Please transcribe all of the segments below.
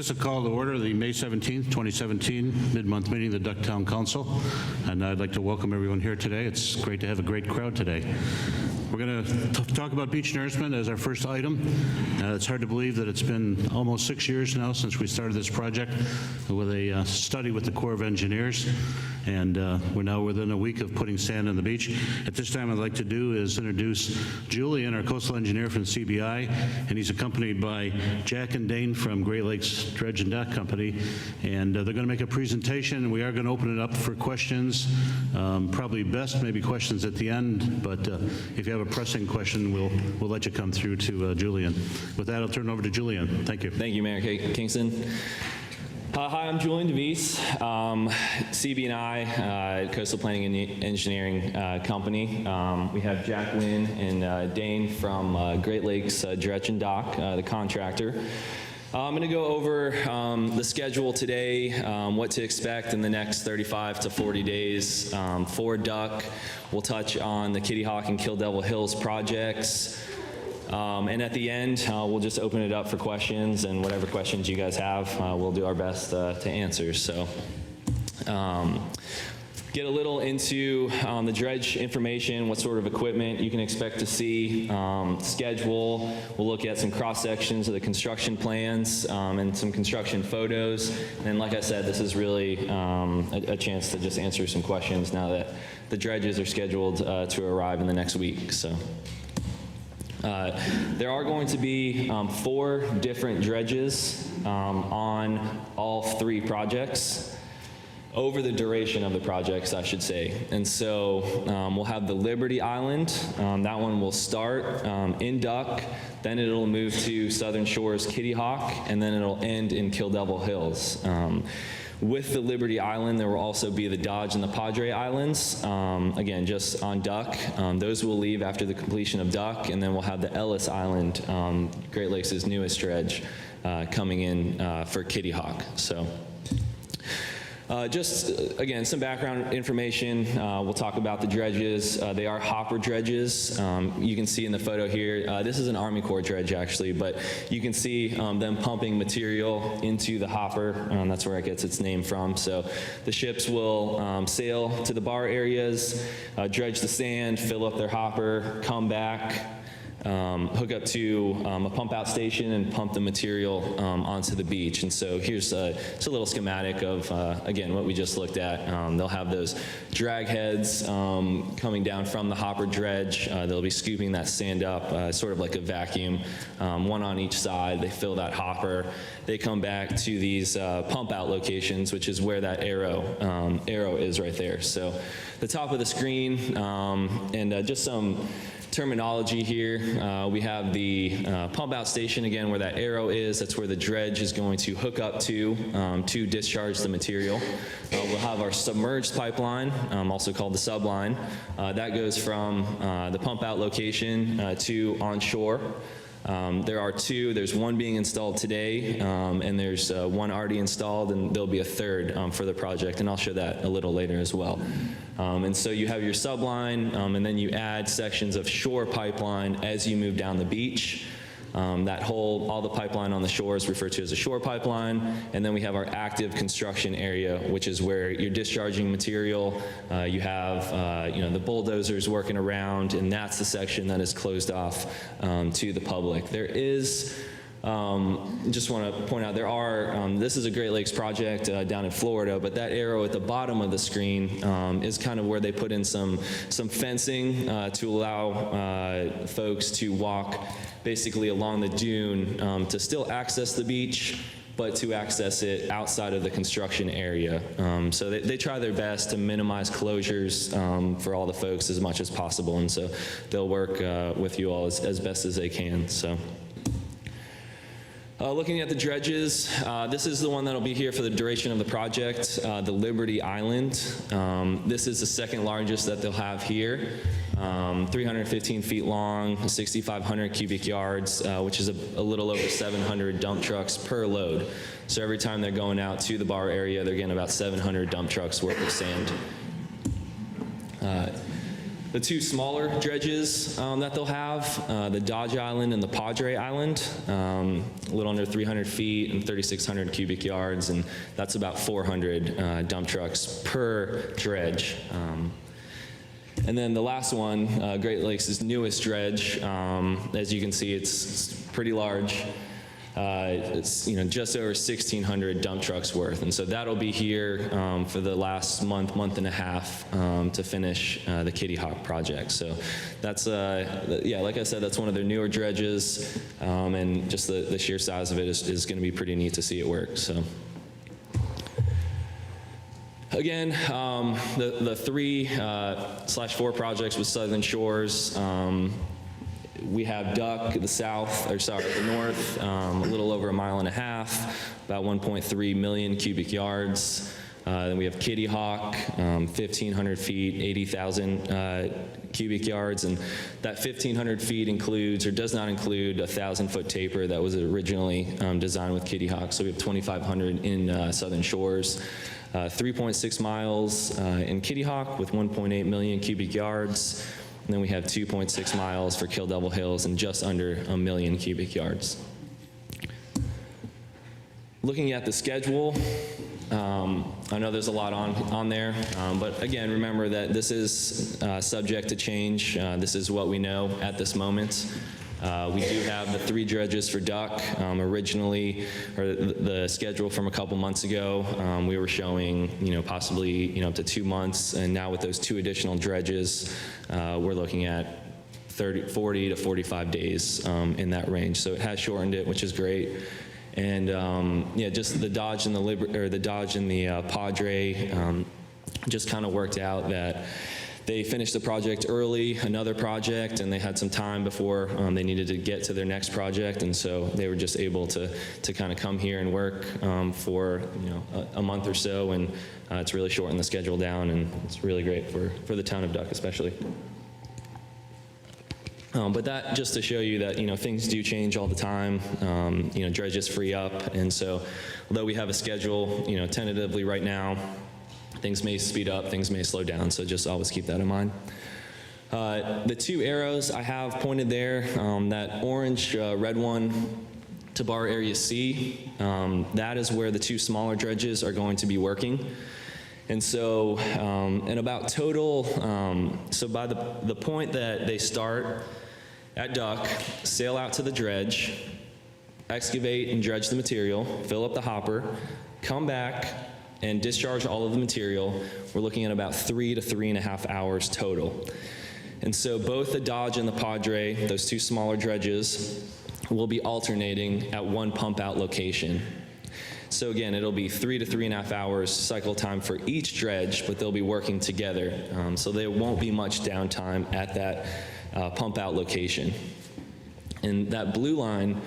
This is a call to order the May 17th, 2017 mid-month meeting of the Ducktown Council, and I'd like to welcome everyone here today. It's great to have a great crowd today. We're going to talk about beach nourishment as our first item. It's hard to believe that it's been almost 6 years now since we started this project with a study with the Corps of Engineers, and we're now within a week of putting sand on the beach. At this time, I'd like to do is introduce Julian, our coastal engineer from CBI, and he's accompanied by Jack and Dane from Great Lakes Dredge and Dock Company, and they're going to make a presentation. We are going to open it up for questions. Probably best maybe questions at the end, but if you have a pressing question, we'll let you come through to Julian. With that, I'll turn it over to Julian. Thank you. Thank you, Mayor Kingston. Hi, I'm Julian DeVise, CB&I, Coastal Planning and Engineering Company. We have Jack Wynn and Dane from Great Lakes Dredge and Dock, the contractor. I'm going to go over the schedule today, what to expect in the next 35 to 40 days for Duck. We'll touch on the Kitty Hawk and Kill Devil Hills projects. And at the end, we'll just open it up for questions, and whatever questions you guys have, we'll do our best to answer. So get a little into the dredge information, what sort of equipment you can expect to see, schedule. We'll look at some cross sections of the construction plans and some construction photos. And like I said, this is really a chance to just answer some questions now that the dredges are scheduled to arrive in the next week. So there are going to be 4 different dredges on all 3 projects. Over the duration of the projects, I should say. And so we'll have the Liberty Island. That one will start in Duck, then it'll move to Southern Shores Kitty Hawk, and then it'll end in Kill Devil Hills. With the Liberty Island, there will also be the Dodge and the Padre Islands, again, just on Duck. Those will leave after the completion of Duck, and then we'll have the Ellis Island, Great Lakes' newest dredge, coming in for Kitty Hawk. So. Just, again, some background information. We'll talk about the dredges. They are hopper dredges. You can see in the photo here, this is an Army Corps dredge, actually, but you can see them pumping material into the hopper. That's where it gets its name from. So the ships will sail to the bar areas, dredge the sand, fill up their hopper, come back, hook up to a pump out station and pump the material onto the beach. And so here's just a little schematic of, again, what we just looked at. They'll have those drag heads coming down from the hopper dredge. They'll be scooping that sand up, sort of like a vacuum, one on each side. They fill that hopper. They come back to these pump out locations, which is where that arrow is right there. So the top of the screen, and just some terminology here. We have the pump out station, again, where that arrow is. That's where the dredge is going to hook up to discharge the material. We'll have our submerged pipeline, also called the subline. That goes from the pump out location to onshore. There are 2. There's one being installed today, and there's one already installed, and there'll be a third for the project, and I'll show that a little later as well. And so you have your subline, and then you add sections of shore pipeline as you move down the beach. All the pipeline on the shore is referred to as a shore pipeline, and then we have our active construction area, which is where you're discharging material. You have the bulldozers working around, and that's the section that is closed off to the public. There is, just want to point out, there are, this is a Great Lakes project down in Florida, but that arrow at the bottom of the screen is kind of where they put in some fencing to allow folks to walk basically along the dune to still access the beach, but to access it outside of the construction area. So they try their best to minimize closures for all the folks as much as possible, and so they'll work with you all as best as they can. So. Looking at the dredges, this is the one that'll be here for the duration of the project, the Liberty Island. This is the second largest that they'll have here, 315 feet long, 6,500 cubic yards, which is a little over 700 dump trucks per load. So every time they're going out to the bar area, they're getting about 700 dump trucks worth of sand. The two smaller dredges that they'll have, the Dodge Island and the Padre Island, a little under 300 feet and 3,600 cubic yards, and that's about 400 dump trucks per dredge. And then the last one, Great Lakes' newest dredge, as you can see, it's pretty large. It's just over 1,600 dump trucks worth, and so that'll be here for the last month and a half to finish the Kitty Hawk project. So that's yeah, like I said, that's one of their newer dredges, and just the sheer size of it is going to be pretty neat to see it work. So. Again, the 3/4 projects with Southern Shores. We have Duck, the north, a little over 1.5 miles, about 1.3 million cubic yards. Then we have Kitty Hawk, 1,500 feet, 80,000 cubic yards, and that 1,500 feet includes, or does not include, a 1,000-foot taper that was originally designed with Kitty Hawk. So we have 2,500 in Southern Shores. 3.6 miles in Kitty Hawk with 1.8 million cubic yards. And then we have 2.6 miles for Kill Devil Hills and just under 1 million cubic yards. Looking at the schedule, I know there's a lot on there, but again, remember that this is subject to change. This is what we know at this moment. We do have the 3 dredges for Duck. Originally, or the schedule from a couple months ago, we were showing, possibly, up to 2 months, and now with those 2 additional dredges, we're looking at 40 to 45 days in that range. So it has shortened it, which is great. And yeah, just the Dodge and the Padre just kind of worked out that they finished the project early, another project, and they had some time before they needed to get to their next project, and so they were just able to kind of come here and work for a month or so, and it's really shortened the schedule down, and it's really great for the town of Duck especially. But that just to show you that things do change all the time. Dredges free up, and so although we have a schedule tentatively right now, things may speed up, things may slow down, so just always keep that in mind. The 2 arrows I have pointed there, that orange red one to bar area C, that is where the 2 smaller dredges are going to be working. And so, and about total, so by the point that they start at Duck, sail out to the dredge, excavate and dredge the material, fill up the hopper, come back, and discharge all of the material, we're looking at about 3 to 3.5 hours total. And so both the Dodge and the Padre, those 2 smaller dredges, will be alternating at one pump out location. So again, it'll be 3 to 3.5 hours cycle time for each dredge, but they'll be working together. So there won't be much downtime at that pump out location. And that blue line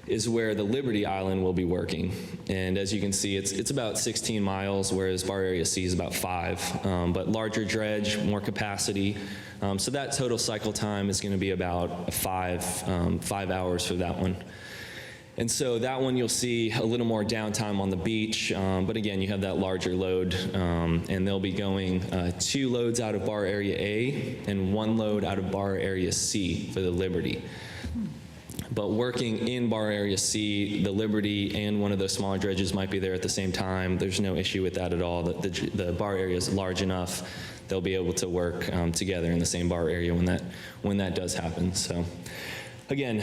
is where the Liberty Island will be working. And as you can see, it's about 16 miles, whereas bar area C is about 5. But larger dredge, more capacity. So that total cycle time is going to be about 5 hours for that one. And so that one you'll see a little more downtime on the beach, but again, you have that larger load, and they'll be going 2 loads out of bar area A and 1 load out of bar area C for the Liberty. But working in bar area C, the Liberty and one of those smaller dredges might be there at the same time. There's no issue with that at all. The bar area is large enough. They'll be able to work together in the same bar area when that does happen. So again,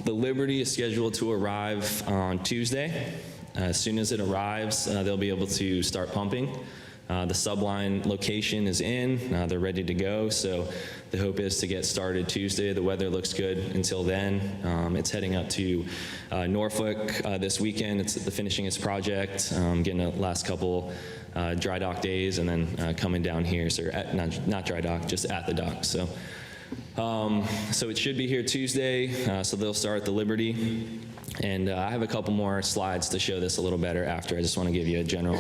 the Liberty is scheduled to arrive on Tuesday. As soon as it arrives, they'll be able to start pumping. The subline location is in, they're ready to go, so the hope is to get started Tuesday. The weather looks good until then. It's heading up to Norfolk this weekend. It's finishing its project, getting the last couple dry dock days, and then coming down here, so not dry dock, just at the dock. So it should be here Tuesday, so they'll start at the Liberty. And I have a couple more slides to show this a little better after. I just want to give you a general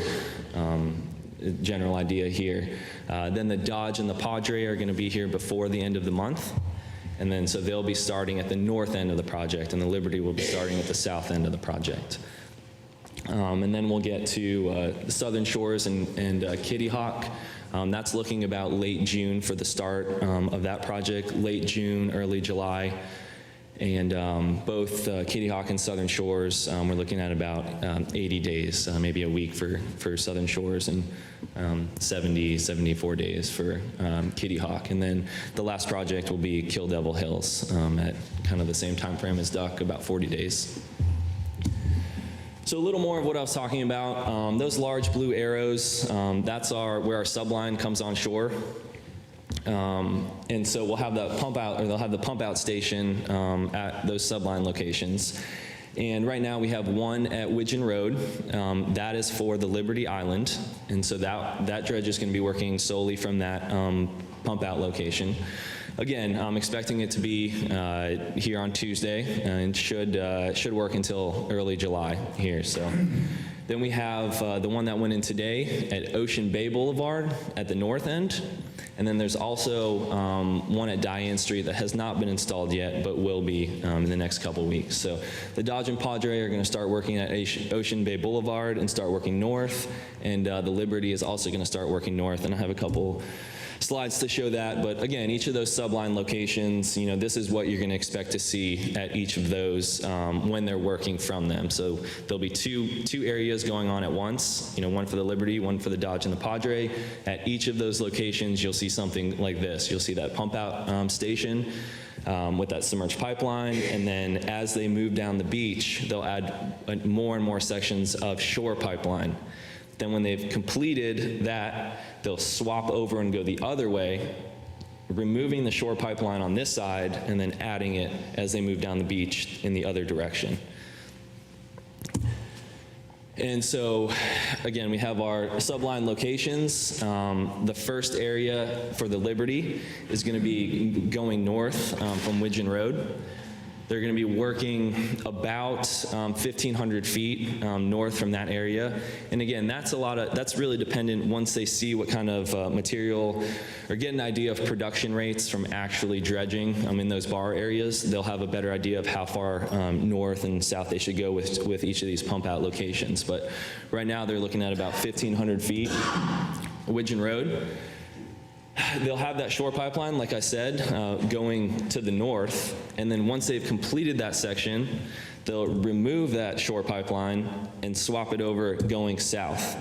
idea here. Then the Dodge and the Padre are going to be here before the end of the month. And then so they'll be starting at the north end of the project, and the Liberty will be starting at the south end of the project. And then we'll get to the Southern Shores and Kitty Hawk. That's looking about late June for the start of that project, late June, early July. And both Kitty Hawk and Southern Shores, we're looking at about 80 days, maybe a week for Southern Shores, and 70, 74 days for Kitty Hawk. And then the last project will be Kill Devil Hills at kind of the same time frame as Duck, about 40 days. So a little more of what I was talking about. Those large blue arrows, that's where our subline comes on shore. And so we'll have that pump out, or they'll have the pump out station at those subline locations. And right now we have one at Widgeon Road. That is for the Liberty Island. And so that dredge is going to be working solely from that pump out location. Again, I'm expecting it to be here on Tuesday, and should work until early July here. So then we have the one that went in today at Ocean Bay Boulevard at the north end. And then there's also one at Diane Street that has not been installed yet, but will be in the next couple weeks. So the Dodge and Padre are going to start working at Ocean Bay Boulevard and start working north, and the Liberty is also going to start working north. And I have a couple slides to show that, but again, each of those subline locations, this is what you're going to expect to see at each of those when they're working from them. So there'll be two areas going on at once, one for the Liberty, one for the Dodge and the Padre. At each of those locations, you'll see something like this. You'll see that pump out station with that submerged pipeline, and then as they move down the beach, they'll add more and more sections of shore pipeline. Then when they've completed that, they'll swap over and go the other way, removing the shore pipeline on this side and then adding it as they move down the beach in the other direction. And so, again, we have our subline locations. The first area for the Liberty is going to be going north from Widgeon Road. They're going to be working about 1,500 feet north from that area. And again, that's really dependent once they see what kind of material, or get an idea of production rates from actually dredging in those bar areas. They'll have a better idea of how far north and south they should go with each of these pump out locations. But right now they're looking at about 1,500 feet, Widgeon Road. They'll have that shore pipeline, like I said, going to the north, and then once they've completed that section, they'll remove that shore pipeline and swap it over going south.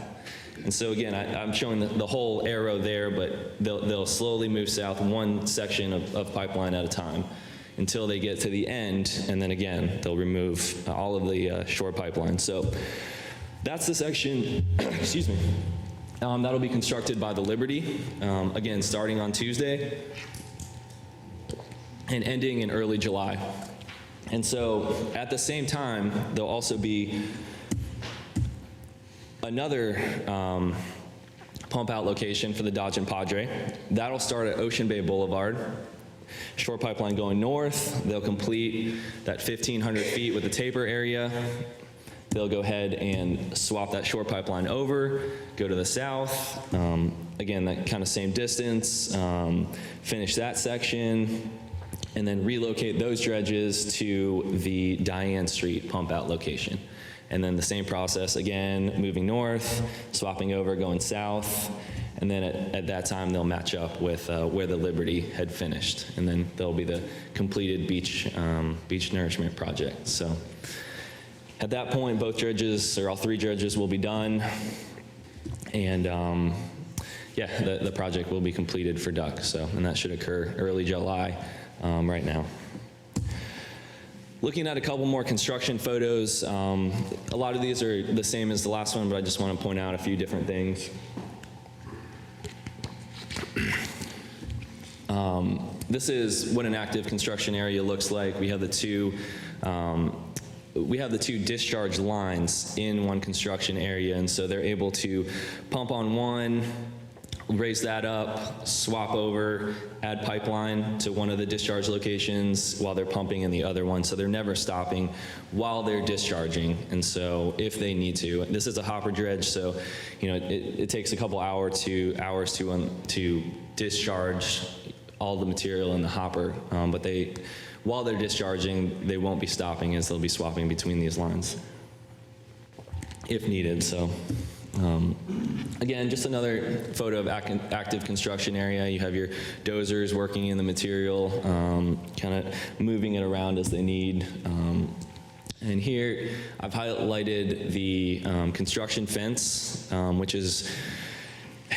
And so again, I'm showing the whole arrow there, but they'll slowly move south one section of pipeline at a time until they get to the end, and then again, they'll remove all of the shore pipeline. So that's the section, excuse me. That'll be constructed by the Liberty, again, starting on Tuesday and ending in early July. And so at the same time, there'll also be another pump out location for the Dodge and Padre. That'll start at Ocean Bay Boulevard. Shore pipeline going north. They'll complete that 1,500 feet with the taper area. They'll go ahead and swap that shore pipeline over, go to the south, again, that kind of same distance, finish that section, and then relocate those dredges to the Diane Street pump out location. And then the same process again, moving north, swapping over, going south, and then at that time they'll match up with where the Liberty had finished. And then there'll be the completed beach nourishment project. So. At that point, both dredges, or all three dredges, will be done, and yeah, the project will be completed for Duck. So, and that should occur early July right now. Looking at a couple more construction photos, a lot of these are the same as the last one, but I just want to point out a few different things. This is what an active construction area looks like. We have the two discharge lines in one construction area, and so they're able to pump on one, raise that up, swap over, add pipeline to one of the discharge locations while they're pumping in the other one. So they're never stopping while they're discharging. And so if they need to, this is a hopper dredge, so it takes a couple hours to discharge all the material in the hopper, but while they're discharging, they won't be stopping as they'll be swapping between these lines. if needed. So again, just another photo of active construction area. You have your dozers working in the material, kind of moving it around as they need. And here I've highlighted the construction fence, which is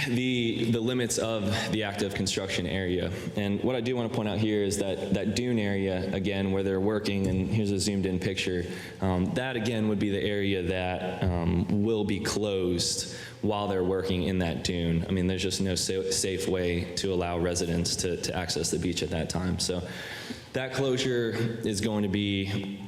the limits of the active construction area. And what I do want to point out here is that dune area, again, where they're working, and here's a zoomed in picture, that again would be the area that will be closed while they're working in that dune. I mean, there's just no safe way to allow residents to access the beach at that time. So that closure is going to be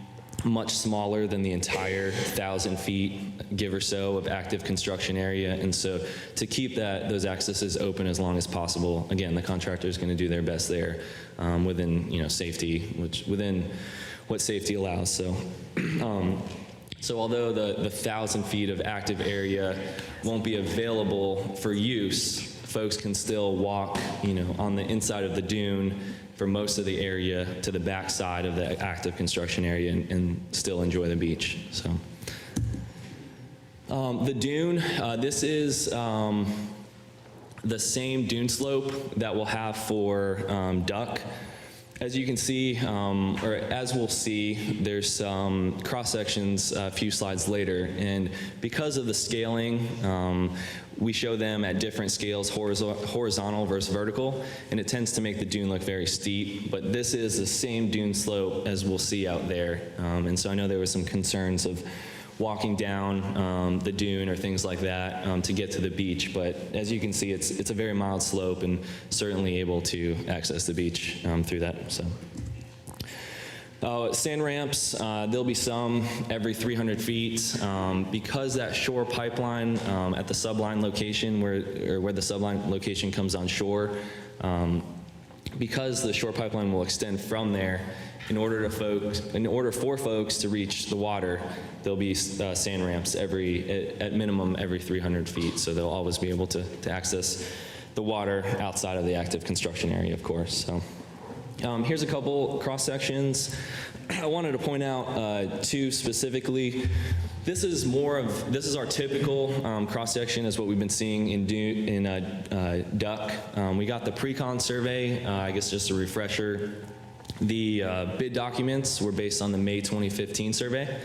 much smaller than the entire 1,000 feet, give or so, of active construction area. And so to keep those accesses open as long as possible, again, the contractor is going to do their best there within safety, within what safety allows. So so although the 1,000 feet of active area won't be available for use, folks can still walk on the inside of the dune for most of the area to the back side of the active construction area and still enjoy the beach. So the dune, this is the same dune slope that we'll have for duck. As you can see, or as we'll see, there's some cross sections a few slides later, and because of the scaling, we show them at different scales, horizontal versus vertical, and it tends to make the dune look very steep, but this is the same dune slope as we'll see out there. And so I know there was some concerns of walking down the dune or things like that to get to the beach, but as you can see, it's a very mild slope and certainly able to access the beach through that. So. Sand ramps, there'll be some every 300 feet. Because that shore pipeline at the subline location where the subline location comes on shore, because the shore pipeline will extend from there, in order for folks to reach the water, there'll be sand ramps at minimum every 300 feet. So they'll always be able to access the water outside of the active construction area, of course. So. Here's a couple cross sections. I wanted to point out two specifically. This is our typical cross section, is what we've been seeing in duck. We got the pre-con survey. I guess just a refresher. The bid documents were based on the May 2015 survey.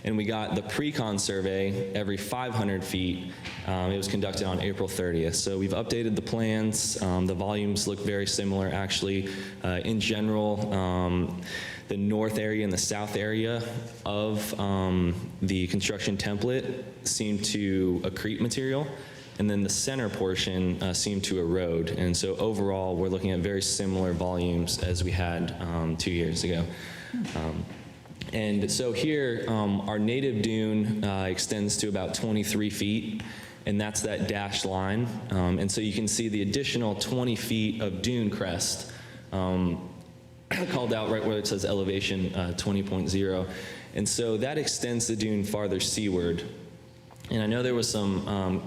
And we got the pre-con survey every 500 feet. It was conducted on April 30th. So we've updated the plans. The volumes look very similar, actually. In general, the north area and the south area of the construction template seem to accrete material, and then the center portion seemed to erode. And so overall, we're looking at very similar volumes as we had 2 years ago. And so here, our native dune extends to about 23 feet, and that's that dashed line. And so you can see the additional 20 feet of dune crest called out right where it says elevation 20.0. And so that extends the dune farther seaward. And I know there was some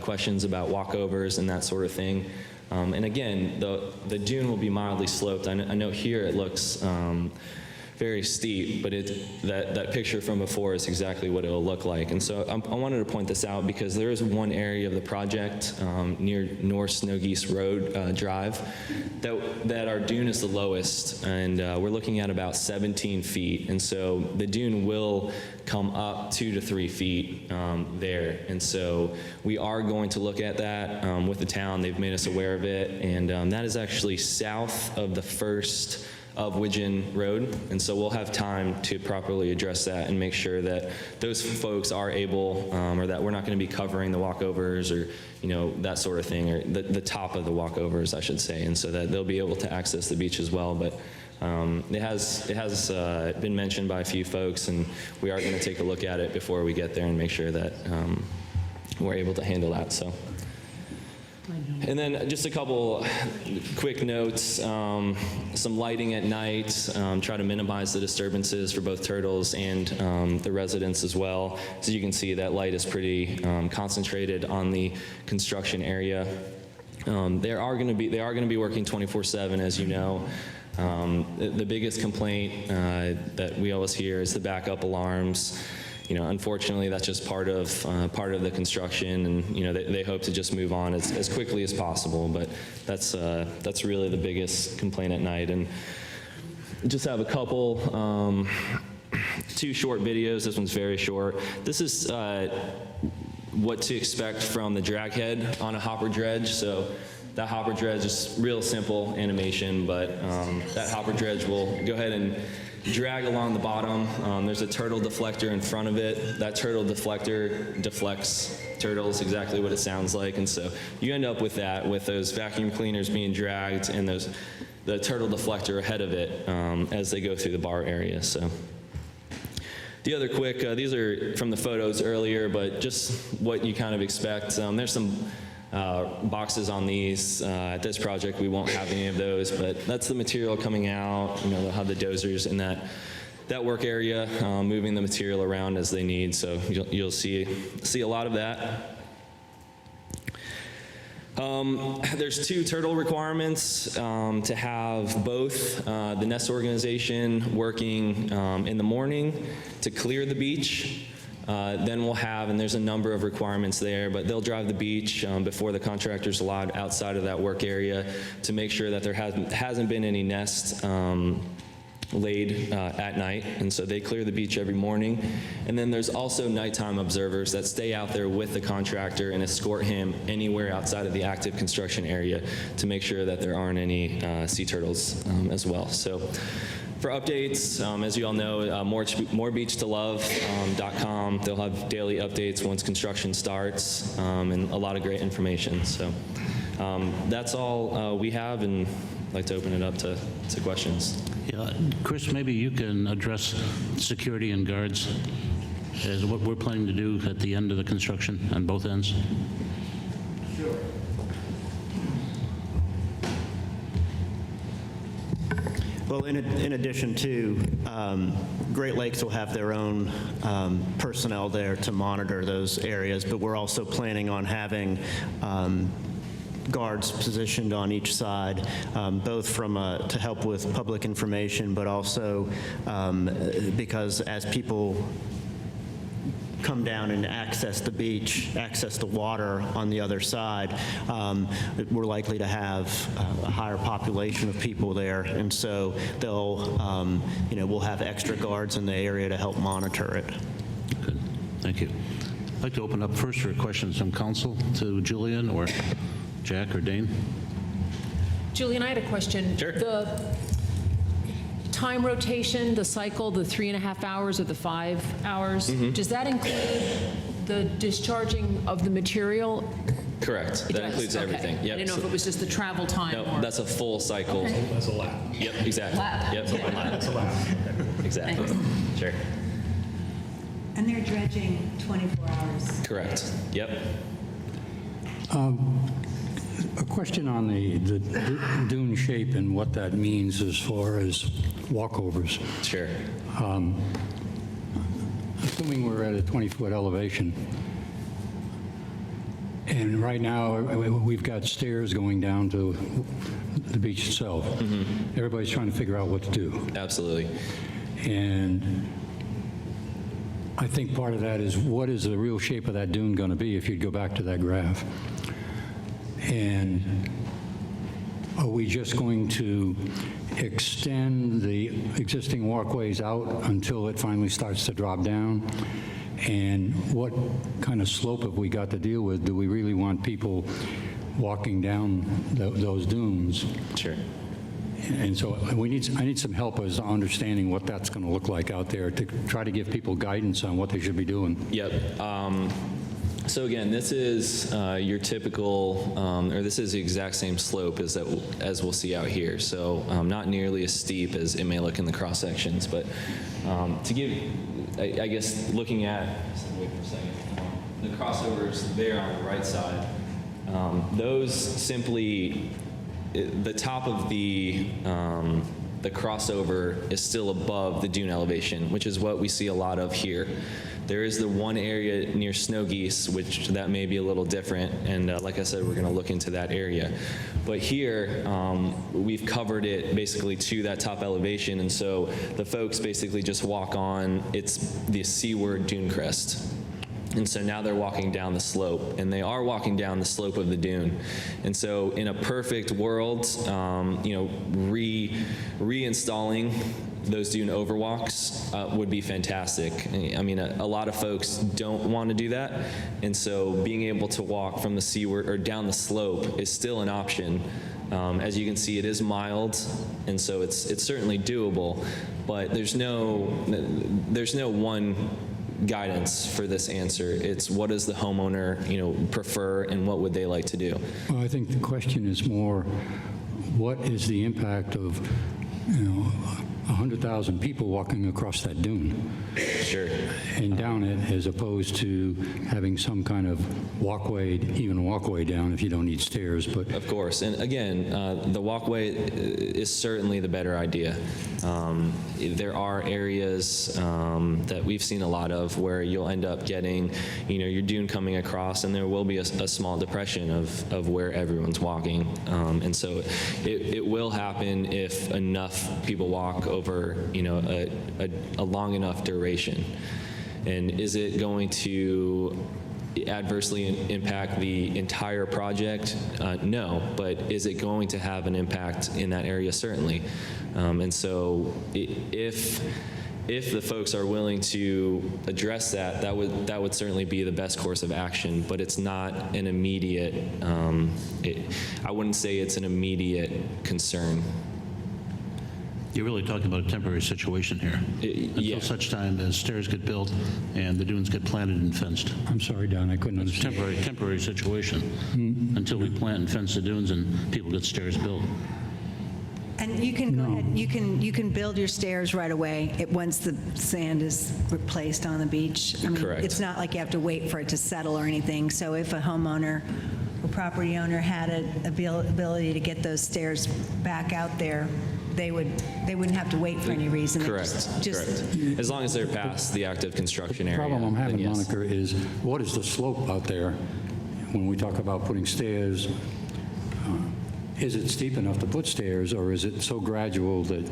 questions about walkovers and that sort of thing. And again, the dune will be mildly sloped. I know here it looks very steep, but that picture from before is exactly what it'll look like. And so I wanted to point this out because there is one area of the project near North Snow Geese Road Drive that our dune is the lowest, and we're looking at about 17 feet. And so the dune will come up 2 to 3 feet there. And so we are going to look at that with the town. They've made us aware of it, and that is actually south of the first of Widgeon Road, and so we'll have time to properly address that and make sure that those folks are able, or that we're not going to be covering the walkovers or that sort of thing, or the top of the walkovers, I should say, and so that they'll be able to access the beach as well. But it has been mentioned by a few folks, and we are going to take a look at it before we get there and make sure that we're able to handle that. So. And then just a couple quick notes, some lighting at night, try to minimize the disturbances for both turtles and the residents as well. So you can see that light is pretty concentrated on the construction area. They are going to be working 24/7, as you know. The biggest complaint that we always hear is the backup alarms. unfortunately, that's just part of the construction, and they hope to just move on as quickly as possible. But that's really the biggest complaint at night. And just have a couple, 2 short videos. This one's very short. This is what to expect from the drag head on a hopper dredge. So that hopper dredge is real simple animation, but that hopper dredge will go ahead and drag along the bottom. There's a turtle deflector in front of it. That turtle deflector deflects turtles, exactly what it sounds like. And so you end up with that, with those vacuum cleaners being dragged and the turtle deflector ahead of it as they go through the bar area. So the other quick, these are from the photos earlier, but just what you kind of expect. There's some boxes on these. At this project, we won't have any of those, but that's the material coming out. They'll have the dozers in that work area, moving the material around as they need. So you'll see a lot of that. There's 2 turtle requirements to have both the nest organization working in the morning to clear the beach. Then we'll have, and there's a number of requirements there, but they'll drive the beach before the contractor's allowed outside of that work area to make sure that there hasn't been any nest laid at night, and so they clear the beach every morning. And then there's also nighttime observers that stay out there with the contractor and escort him anywhere outside of the active construction area to make sure that there aren't any sea turtles as well. So for updates, as you all know, morebeachtolove.com. They'll have daily updates once construction starts, and a lot of great information. So that's all we have, and I'd like to open it up to questions. Yeah, Chris, maybe you can address security and guards as what we're planning to do at the end of the construction on both ends. Sure. Well, in addition to, Great Lakes will have their own personnel there to monitor those areas, but we're also planning on having guards positioned on each side, both to help with public information, but also because as people come down and access the beach, access the water on the other side, we're likely to have a higher population of people there, and so we'll have extra guards in the area to help monitor it. Good, thank you. I'd like to open up first for questions from council to Julian or Jack or Dane. Julian, I had a question. Sure. The time rotation, the cycle, the 3.5 hours or the 5 hours, does that include the discharging of the material? Correct. It That does? includes Okay. everything. Yep. I didn't know if it was just the travel time No, or... that's a full cycle. Okay. That's a lab. Yep, exactly. Lab. Yep, That's a lab. exactly. Thanks. Sure. And they're dredging 24 hours. Correct. Yep. A question on the dune shape and what that means as far as walkovers. Sure. Assuming we're at a 20-foot elevation, and right now we've got stairs going down to the beach itself. Everybody's trying to figure out what to do. Absolutely. And I think part of that is, what is the real shape of that dune going to be if you go back to that graph? And are we just going to extend the existing walkways out until it finally starts to drop down? And what kind of slope have we got to deal with? Do we really want people walking down those dunes? Sure. And so I need some help as to understanding what that's going to look like out there to try to give people guidance on what they should be doing. Yep. So again, this is your typical, or this is the exact same slope as we'll see out here. So not nearly as steep as it may look in the cross sections, but to give, I guess, looking at, wait for a second, the crossovers there on the right side, those simply, the top of the crossover is still above the dune elevation, which is what we see a lot of here. There is the one area near snow geese, which that may be a little different, and like I said, we're going to look into that area. But here, we've covered it basically to that top elevation, and so the folks basically just walk on, it's the seaward dune crest. And so now they're walking down the slope, and they are walking down the slope of the dune. And so in a perfect world, reinstalling those dune overwalks would be fantastic. I mean, a lot of folks don't want to do that, and so being able to walk from the seaward or down the slope is still an option. As you can see, it is mild, and so it's certainly doable, but there's no one guidance for this answer. It's what does the homeowner, prefer, and what would they like to do? Well, I think the question is more, what is the impact of, 100,000 people walking across that dune Sure. and down it, as opposed to having some kind of walkway, even walkway down if you don't need stairs, but Of course, and again, the walkway is certainly the better idea. There are areas that we've seen a lot of where you'll end up getting, your dune coming across, and there will be a small depression of where everyone's walking. And so it will happen if enough people walk over, a long enough duration. And is it going to adversely impact the entire project? No, but is it going to have an impact in that area? Certainly. And so if the folks are willing to address that would certainly be the best course of action, but it's not an immediate, I wouldn't say it's an immediate concern. You're really talking about a temporary situation here. Yeah. Until such time as stairs get built and the dunes get planted and fenced. I'm sorry, Don, I couldn't It's a understand. temporary situation until we plant and fence the dunes and people get stairs built. And you can go ahead, you can build your stairs right away once the sand is replaced on the beach. I mean, Correct. it's not like you have to wait for it to settle or anything. So if a homeowner or property owner had an ability to get those stairs back out there, they wouldn't have to wait for any reason. They Correct. just- Correct. As long as they're past the active construction The area. problem I'm having, then yes. Monica, is what is the slope out there when we talk about putting stairs? Is it steep enough to put stairs, or is it so gradual that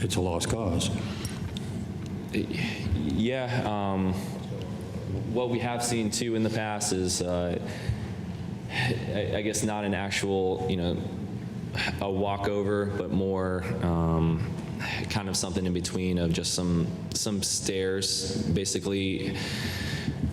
it's a lost cause? Yeah, what we have seen too in the past is, I guess not an actual, a walkover, but more kind of something in between of just some stairs, basically.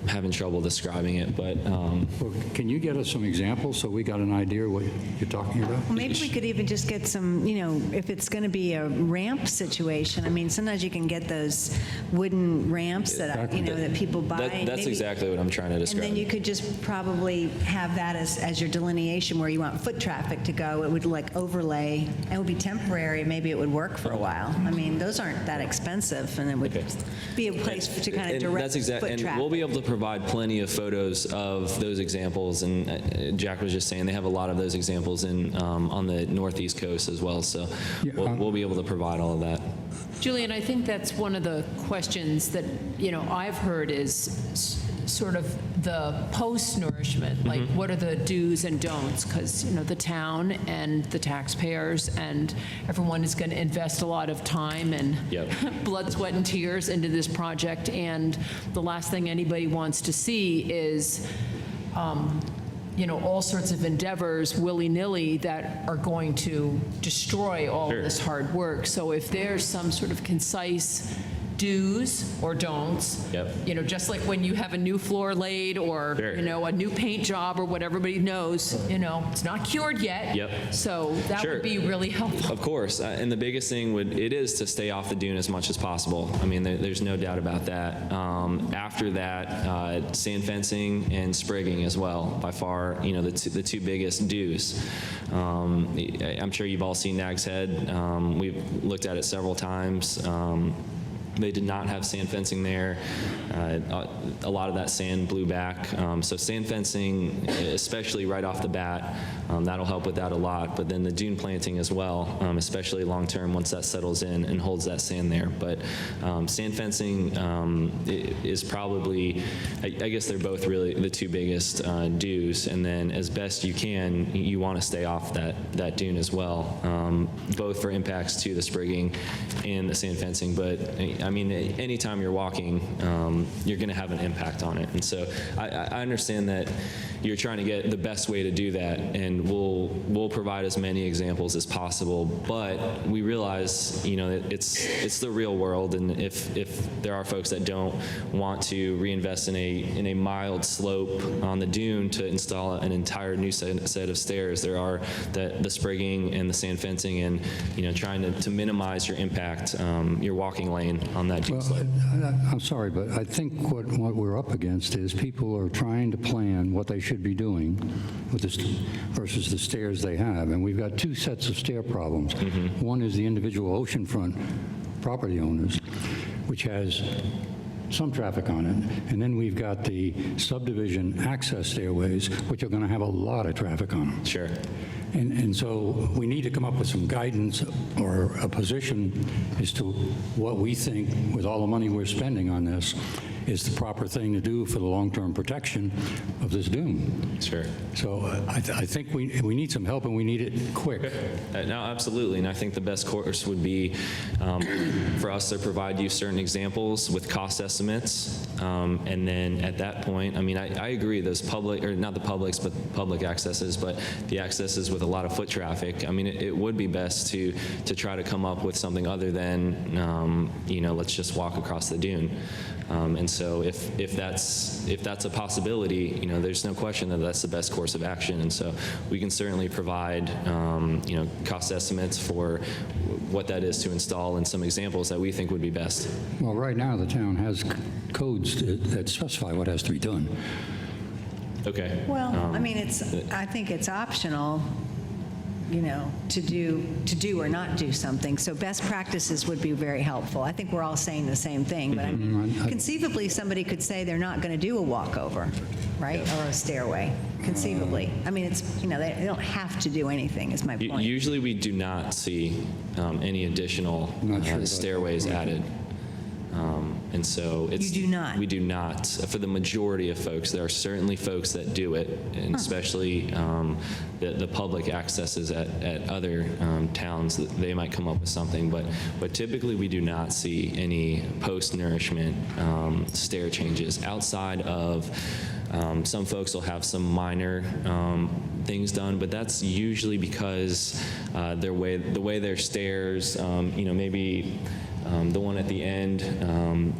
Having trouble describing it, but Well, can you get us some examples so we got an idea what you're talking about? Well, maybe we could even just get some, if it's going to be a ramp situation. I mean, sometimes you can get those wooden ramps that, that people buy. that's maybe- exactly what I'm trying to describe. And then you could just probably have that as your delineation where you want foot traffic to go. It would overlay, and it would be temporary. Maybe it would work for a while. I mean, those aren't that expensive, and it would Okay. be a place to kind of And direct that's exact, foot and traffic. we'll be able to provide plenty of photos of those examples, and Jack was just saying they have a lot of those examples on the northeast coast as well, so Yeah, we'll be able to provide all of that. Julian, I think that's one of the questions that, I've heard is sort of the post-nourishment, like what are the do's and don'ts? Because, the town and the taxpayers and everyone is going to invest a lot of time and Yep. blood, sweat, and tears into this project, and the last thing anybody wants to see is all sorts of endeavors willy-nilly that are going to destroy all Sure. of this hard work. So if there's some sort of concise do's or don'ts, Yep. just like when you have a new floor laid or, Sure. a new paint job or what everybody knows, it's not cured yet. Yep. So that Sure. would be really helpful. Of course, and the biggest thing it is to stay off the dune as much as possible. I mean, there's no doubt about that. After that, sand fencing and sprigging as well, by far, the two biggest do's. I'm sure you've all seen Nag's Head. We've looked at it several times. They did not have sand fencing there. A lot of that sand blew back. So sand fencing, especially right off the bat, that'll help with that a lot. But then the dune planting as well, especially long term once that settles in and holds that sand there. But sand fencing is probably, I guess they're both really the two biggest dues. And then as best you can, you want to stay off that dune as well, both for impacts to the sprigging and the sand fencing. But I mean, anytime you're walking, you're going to have an impact on it. And so I understand that you're trying to get the best way to do that, and we'll provide as many examples as possible. But we realize, you know, it's the real world, and if there are folks that don't want to reinvest in a mild slope on the dune to install an entire new set of stairs, there are the sprigging and the sand fencing, and you know, trying to minimize your impact, your walking lane on that dune slope. I'm sorry, but I think what we're up against is people are trying to plan what they should be doing with this versus the stairs they have. And we've got two sets of stair problems. One is the individual oceanfront property owners, which has some traffic on it. And then we've got the subdivision access stairways, which are going to have a lot of traffic on them. Sure. And so we need to come up with some guidance or a position as to what we think, with all the money we're spending on this, is the proper thing to do for the long-term protection of this dune. Sure. So I think we need some help, and we need it quick. No, absolutely. And I think the best course would be for us to provide you certain examples with cost estimates. And then at that point, I mean, I agree, those public, or not the publics, but public accesses, but the accesses with a lot of foot traffic, I mean, it would be best to try to come up with something other than, you know, let's just walk across the dune. And so if that's a possibility, you know, there's no question that that's the best course of action. And so we can certainly provide, you know, cost estimates for what that is to install and some examples that we think would be best. Well, right now, the town has codes that specify what has to be done. Okay. Well, I mean, I think it's optional, you know, to do or not do something. So best practices would be very helpful. I think we're all saying the same thing, but I mean, conceivably, somebody could say they're not going to do a walkover, right, or a stairway. Conceivably. I mean, it's, you know, they don't have to do anything, is my point. Usually we do not see any additional stairways added. And so it's... You do not? We do not. For the majority of folks, there are certainly folks that do it, and especially the public accesses at other towns, that they might come up with something, but typically we do not see any post-nourishment stair changes outside of some folks will have some minor things done, but that's usually because the way their stairs, you know, maybe the one at the end,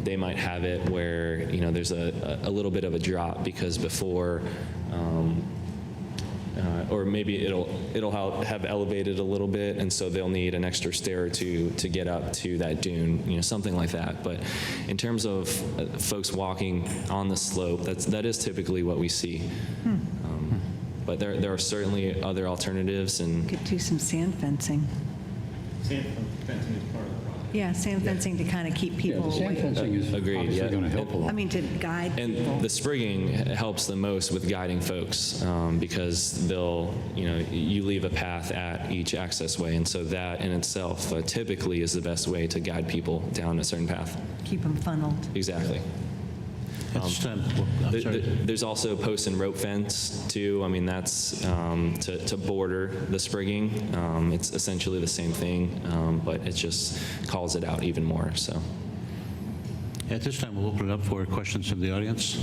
they might have it where, you know, there's a little bit of a drop because before, or maybe it'll have elevated a little bit, and so they'll need an extra stair or two to get up to that dune, you know, something like that. But in terms of folks walking on the slope, that is typically what we see. But there are certainly other alternatives, and Could do some sand fencing. Sand fencing is part of the project. Yeah, sand fencing to kind of keep Yeah, people the sand away. fencing is Agreed, obviously yeah. going to help a lot. I mean, to guide people. And the sprigging helps the most with guiding folks because they'll, you know, you leave a path at each access way, and so that in itself typically is the best way to guide people down a certain path. Keep them funneled. Exactly. At this time, I'm sorry. There's also post and rope fence too. I mean, that's to border the sprigging. It's essentially the same thing, but it just calls it out even more. So. At this time, we'll open it up for questions from the audience. Who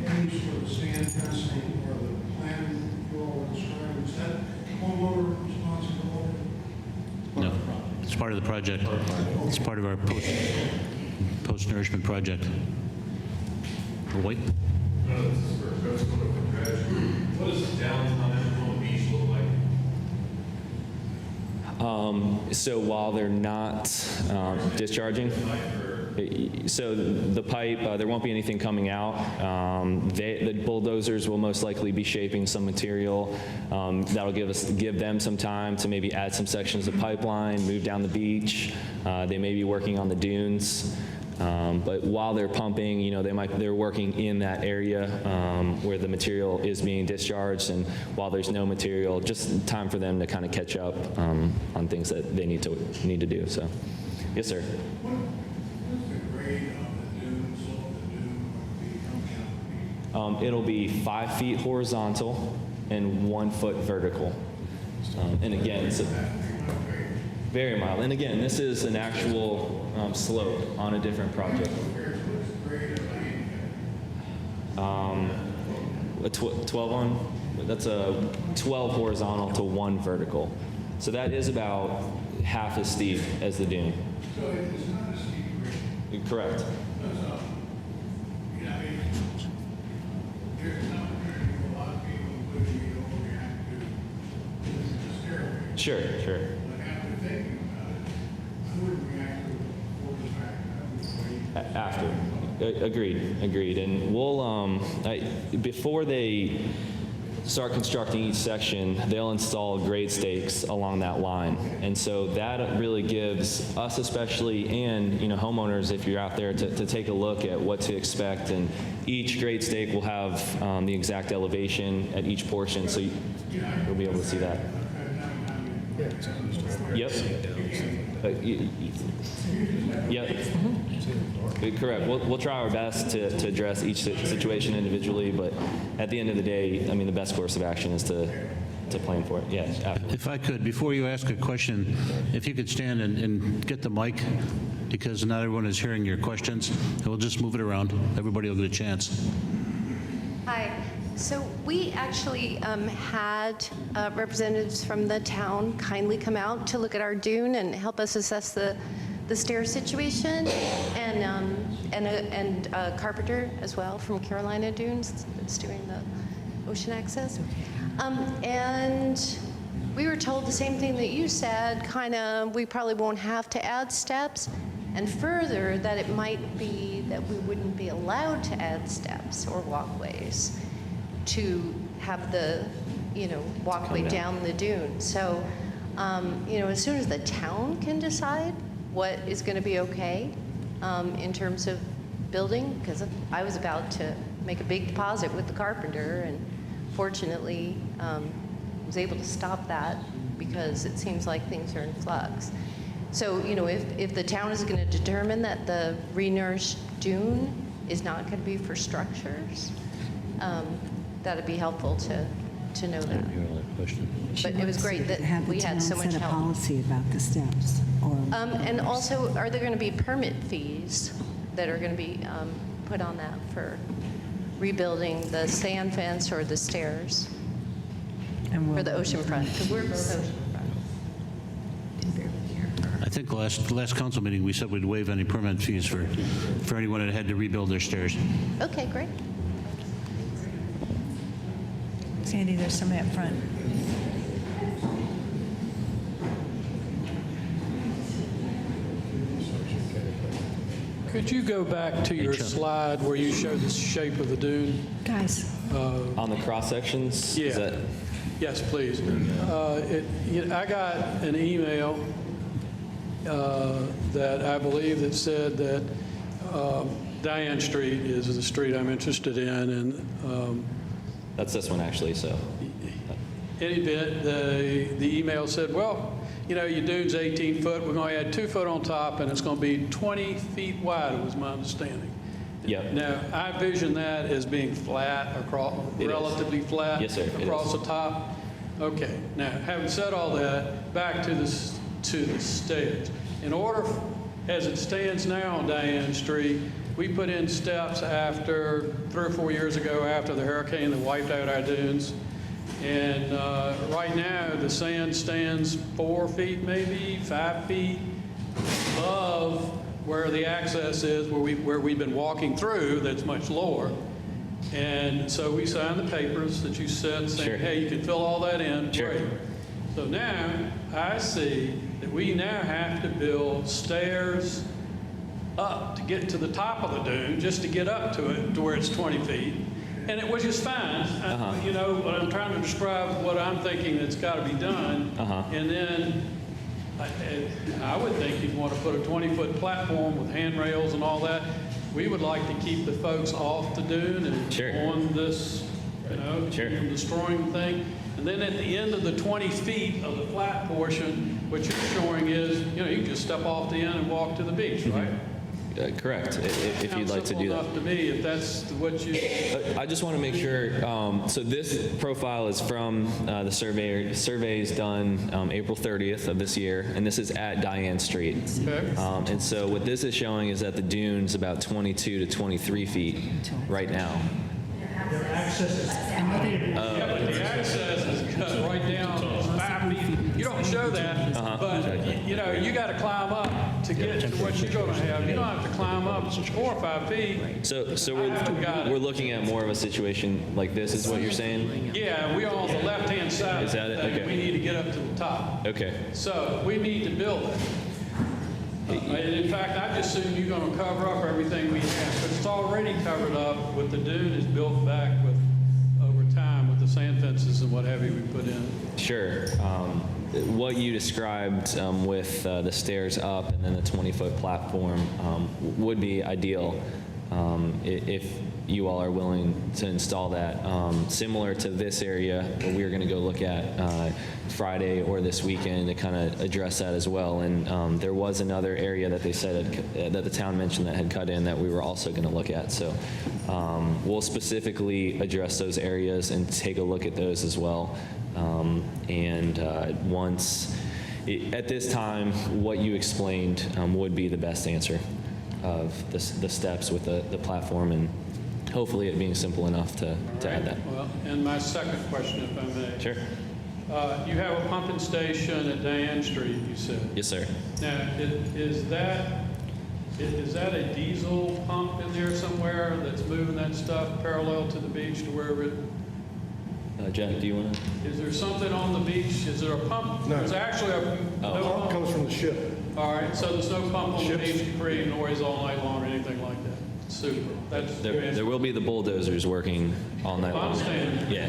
pays for the sand fencing or the plan you all described? Is that homeowner responsibility? No, it's part of the project. It's part of our post-nourishment project. Wait. This is for folks going to Dredge. What does the downtime on the beach look like? So while they're not discharging, Like for So the pipe, there won't be anything coming out. The bulldozers will most likely be shaping some material. That'll give them some time to maybe add some sections of pipeline, move down the beach. They may be working on the dunes. But while they're pumping, you know, they're working in that area where the material is being discharged, and while there's no material, just time for them to kind of catch up on things that they need to do. So, yes, sir. What's the grade of the dune, slope of the dune, going to be? It'll be 5 feet horizontal and 1 foot vertical. And again, it's very mild. And again, this is an actual slope on a different project. A 12 on, that's a 12 horizontal to 1 vertical. So that is about half as steep as the dune. So it's not a steep grade. Correct. You know, I mean, there's an opportunity for a lot of people who overreact to the stairway. Sure, sure. But after thinking about it, I wouldn't react to it before the fact. I would wait. After. Agreed. And we'll, before they start constructing each section, they'll install grade stakes along that line. And so that really gives us especially, and you know, homeowners, if you're out there, to take a look at what to expect. And each grade stake will have the exact elevation at each portion, so you'll be able to see that. Yep. Yep. Correct. We'll try our best to address each situation individually, but at the end of the day, I mean, the best course of action is to plan for it. Yes. Absolutely. If I could, before you ask a question, if you could stand and get the mic, because not everyone is hearing your questions, and we'll just move it around. Everybody will get a chance. Hi. So we actually had representatives from the town kindly come out to look at our dune and help us assess the stair situation, and Carpenter as well from Carolina Dunes that's doing the ocean access. And we were told the same thing that you said, kind of, we probably won't have to add steps, and further, that it might be that we wouldn't be allowed to add steps or walkways to have the, you know, walkway down the dune. So, you know, as soon as the town can decide what is going to be okay in terms of building, because I was about to make a big deposit with the carpenter, and fortunately was able to stop that because it seems like things are in flux. So, you know, if the town is going to determine that the renourished dune is not going to be for structures, that'd be helpful to know that. But it was great that we had so much Have the town set a help. policy about the steps, or... And also, are there going to be permit fees that are going to be put on that for rebuilding the sand fence or the stairs for the oceanfront? Because we're both oceanfront. I think the last council meeting, we said we'd waive any permit fees for anyone that had to rebuild their stairs. Okay, great. Sandy, there's somebody up front. Could you go back to your slide where you show the shape of the dune? Guys, On the cross sections? Yeah. Is that, Yes, please. I got an email that I believe that said that Diane Street is the street I'm interested in, and that's this one actually, so. any bit, the email said, well, you know, your dune's 18 foot, we're going to add 2 foot on top, and it's going to be 20 feet wide, was my understanding. Yep. Now, I envision that as being flat, across, It is. relatively flat. Yes, sir, it across is. the top. Okay. Now, having said all that, back to the stairs. In order, as it stands now on Diane Street, we put in steps after 3 or 4 years ago after the hurricane that wiped out our dunes. And right now, the sand stands 4 feet, maybe 5 feet above where the access is, where we've been walking through, that's much lower. And so we signed the papers that you said, saying, Sure. hey, you can fill all that in. Sure. Great. So now I see that we now have to build stairs up to get to the top of the dune, just to get up to it, to where it's 20 feet. And it was just fine. You know, but I'm trying to describe what I'm thinking that's got to be done. And then I would think you'd want to put a 20-foot platform with handrails and all that. We would like to keep the folks off the dune and on this, you know, from destroying the thing. And then at the end of the 20 feet of the flat portion, what you're showing is, you know, you can just step off the end and walk to the beach, right? Correct, if you'd like to do that. Sounds simple enough to me, if that's what you... I just want to make sure, so this profile is from the surveys done April 30th of this year, and this is at Diane Street. Okay. And so what this is showing is that the dune's about 22 to 23 feet right now. Their access is Yeah, but the access is cut right down 5 feet. You don't show that, but you know, you got to climb up to get to what you're going to have. You don't have to climb up 4 or 5 feet. So we're looking at more of a situation like this, is what you're saying? Yeah, we're on the left-hand side. Is that it? of the thing. Okay. We need to get up to the top. Okay. So we need to build it. And in fact, I just assume you're going to cover up everything we have, but it's already covered up with the dune is built back with over time with the sand fences and what have you we put in. Sure. What you described with the stairs up and then the 20-foot platform would be ideal if you all are willing to install that. Similar to this area, where we're going to go look at Friday or this weekend to kind of address that as well. And there was another area that they said that the town mentioned that had cut in that we were also going to look at. So we'll specifically address those areas and take a look at those as well. At this time, what you explained would be the best answer of the steps with the platform, and hopefully it being simple enough to add that. Well, and my second question, if I may. Sure. You have a pumping station at Diane Street, you said. Yes, sir. Now, is that a diesel pump in there somewhere that's moving that stuff parallel to the beach to wherever it? Jack, do you want to? Is there something on the beach? Is there a pump? No. There's actually no pump. comes from the ship. All right, so there's no pump on the Ships. beach to create noise all night long or anything like that? Super. That's There will be the bulldozers working all night I long. understand. Yeah.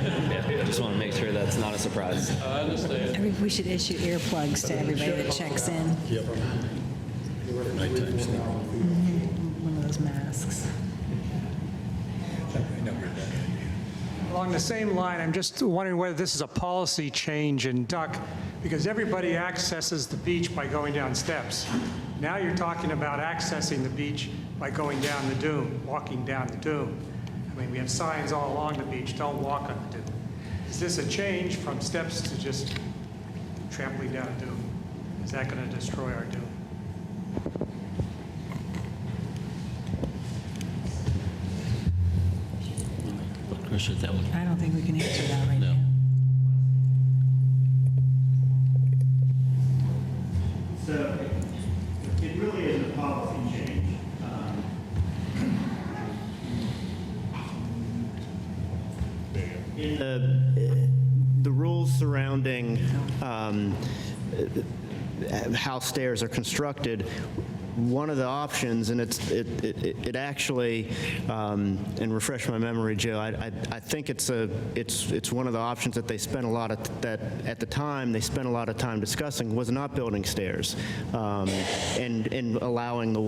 I just want to make sure that's not a surprise. I understand. We should issue earplugs to everybody that checks in. One of those masks. Along the same line, I'm just wondering whether this is a policy change in Duck, because everybody accesses the beach by going down steps. Now you're talking about accessing the beach by going down the dune, walking down the dune. I mean, we have signs all along the beach, don't walk on the dune. Is this a change from steps to just trampling down a dune? Is that going to destroy our dune? I don't think we can answer that right now. So it really is a policy change. The rules surrounding how stairs are constructed, one of the options, and it actually, and refresh my memory, Joe, I think it's one of the options that they spent a lot of, that at the time they spent a lot of time discussing, was not building stairs and allowing the,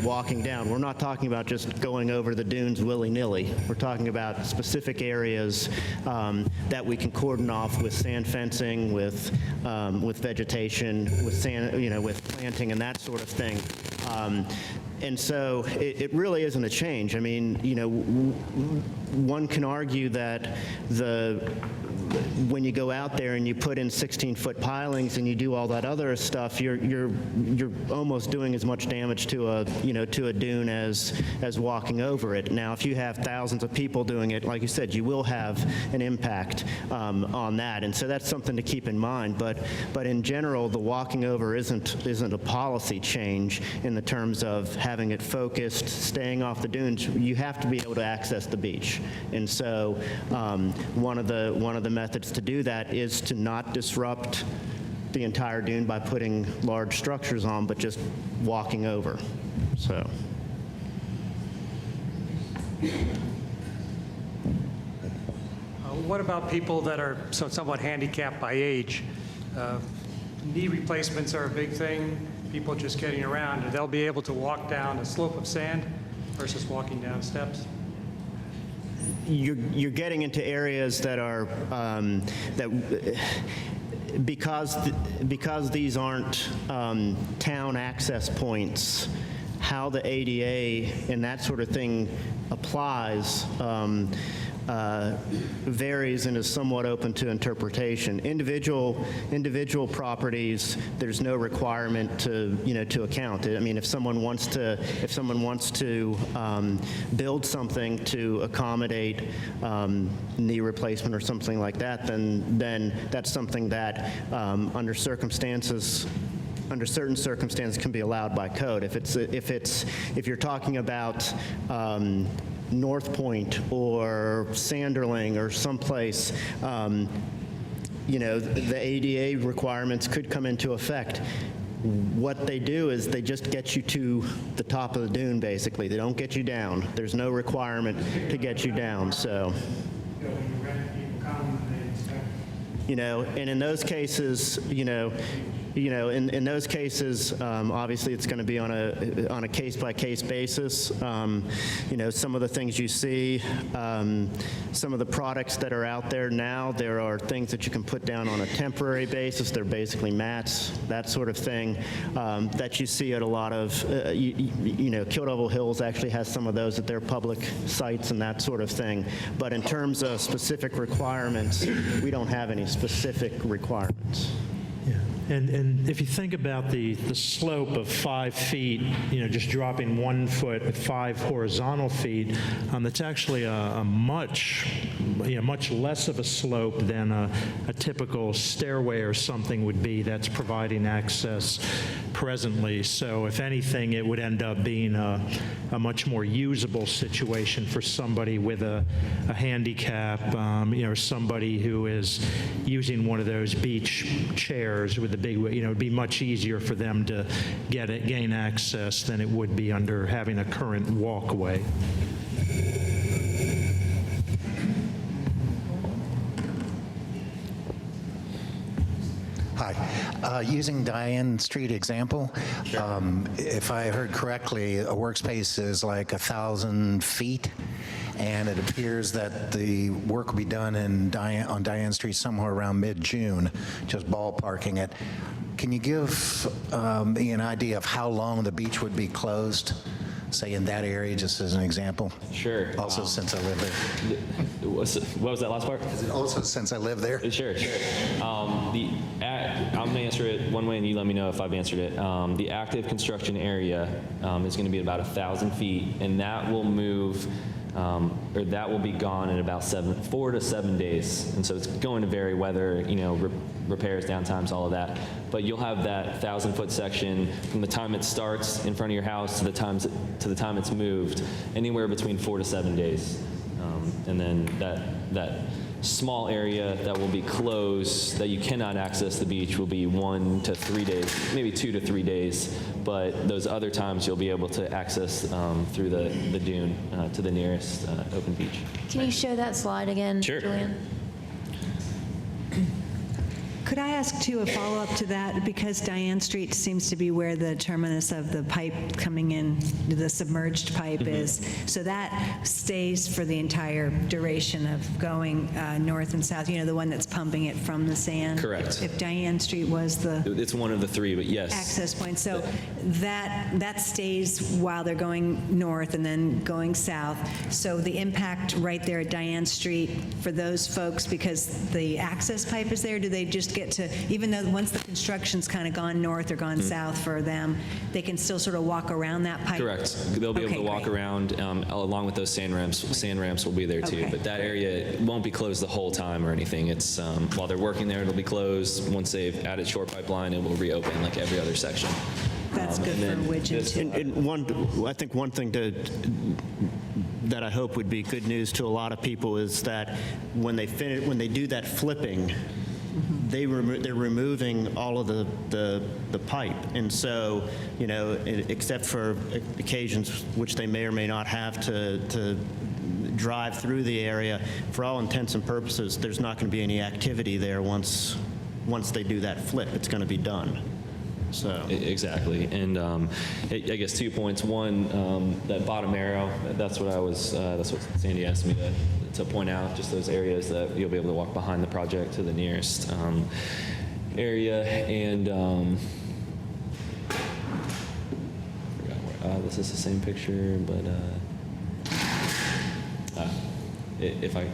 walking down. We're not talking about just going over the dunes willy-nilly. We're talking about specific areas that we can cordon off with sand fencing, with vegetation, with sand, with planting and that sort of thing. And so it really isn't a change. I mean, one can argue that when you go out there and you put in 16-foot pilings and you do all that other stuff, you're almost doing as much damage to a dune as walking over it. Now, if you have thousands of people doing it, like you said, you will have an impact on that, and so that's something to keep in mind. But in general, the walking over isn't a policy change in the terms of having it focused, staying off the dunes. You have to be able to access the beach, and so one of the methods to do that is to not disrupt the entire dune by putting large structures on, but just walking over. so. What about people that are somewhat handicapped by age? Knee replacements are a big thing, people just getting around. They'll be able to walk down a slope of sand versus walking down steps? You're getting into areas that are, because these aren't town access points, how the ADA and that sort of thing applies varies and is somewhat open to interpretation. Individual properties, there's no requirement to, to account. I mean, if someone wants to build something to accommodate knee replacement or something like that, then that's something that under certain circumstances can be allowed by code. If you're talking about North Point or Sanderling or someplace, the ADA requirements could come into effect. What they do is they just get you to the top of the dune, basically. They don't get you down. There's no requirement to get you down, so. And in those cases, in those cases, obviously it's going to be on a case-by-case basis. Some of the things you see, some of the products that are out there now, there are things that you can put down on a temporary basis. They're basically mats, that sort of thing, that you see at a lot of, Kill Hills actually has some of those at their public sites and that sort of thing. But in terms of specific requirements, we don't have any specific requirements. And if you think about the slope of 5 feet, just dropping 1 foot at 5 horizontal feet, that's actually a much less of a slope than a typical stairway or something would be that's providing access presently. So if anything, it would end up being a much more usable situation for somebody with a handicap, or somebody who is using one of those beach chairs with the big, it'd be much easier for them to gain access than it would be under having a current walkway. Hi. Using Diane Street example, if I heard correctly, a workspace is like 1,000 feet, and it appears that the work will be done on Diane Street somewhere around mid-June, just ballparking it. Can you give me an idea of how long the beach would be closed, say in that area, just as an example? Sure. Also, since I live there. What was that last part? Also, since I live there. Sure. I'm going to answer it one way, and you let me know if I've answered it. The active construction area is going to be about 1,000 feet, and that will move, or that will be gone in about 4 to 7 days. And so it's going to vary whether, repairs, downtimes, all of that. But you'll have that 1,000-foot section from the time it starts in front of your house to the time it's moved, anywhere between 4 to 7 days. And then that small area that will be closed, that you cannot access the beach, will be 1 to 3 days, maybe 2 to 3 days. But those other times you'll be able to access through the dune to the nearest open beach. Can you show that slide again, Sure. Julian? Could I ask, too, a follow-up to that? Because Diane Street seems to be where the terminus of the pipe coming in, the submerged pipe is. So that stays for the entire duration of going north and south, the one that's pumping it from the sand? Correct. If Diane Street was the It's one of the three, but yes. access point. So that stays while they're going north and then going south. So the impact right there at Diane Street for those folks, because the access pipe is there, do they just get to, even though once the construction's kind of gone north or gone south for them, they can still sort of walk around that pipe? Correct. They'll be able to walk great. around along with those sand ramps. Sand ramps will be there too, Okay. but that area won't be closed the whole time or anything. It's while they're working there, it'll be closed. Once they've added shore pipeline, it will reopen like every other section. That's good and for then Widgeon, this- too. I think one thing that I hope would be good news to a lot of people is that when they do that flipping, they're removing all of the pipe. And so, you know, except for occasions which they may or may not have to drive through the area, for all intents and purposes, there's not going to be any activity there once they do that flip. It's going to be done. So. Exactly. And I guess 2 points. One, that bottom arrow, that's what Sandy asked me to point out, just those areas that you'll be able to walk behind the project to the nearest area. And forgot where, this is the same picture, but if I...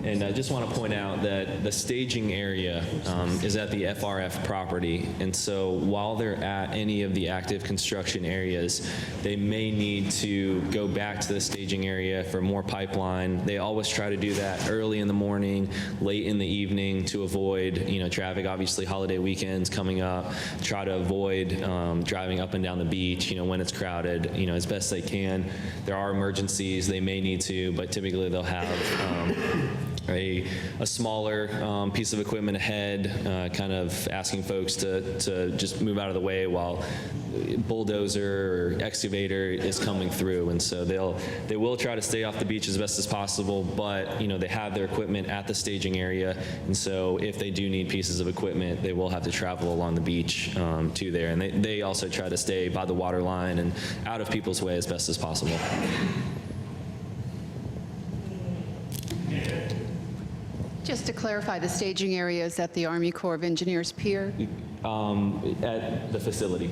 And I just want to point out that the staging area is at the FRF property. And so while they're at any of the active construction areas, they may need to go back to the staging area for more pipeline. They always try to do that early in the morning, late in the evening to avoid, you know, traffic. Obviously, holiday weekends coming up. Try to avoid driving up and down the beach, you know, when it's crowded, you know, as best they can. There are emergencies. They may need to, but typically they'll have a smaller piece of equipment ahead, kind of asking folks to just move out of the way while bulldozer or excavator is coming through. And so they will try to stay off the beach as best as possible, but you know, they have their equipment at the staging area. And so if they do need pieces of equipment, they will have to travel along the beach to there. And they also try to stay by the water line and out of people's way as best as possible. Just to clarify, the staging area is at the Army Corps of Engineers Pier? At the facility.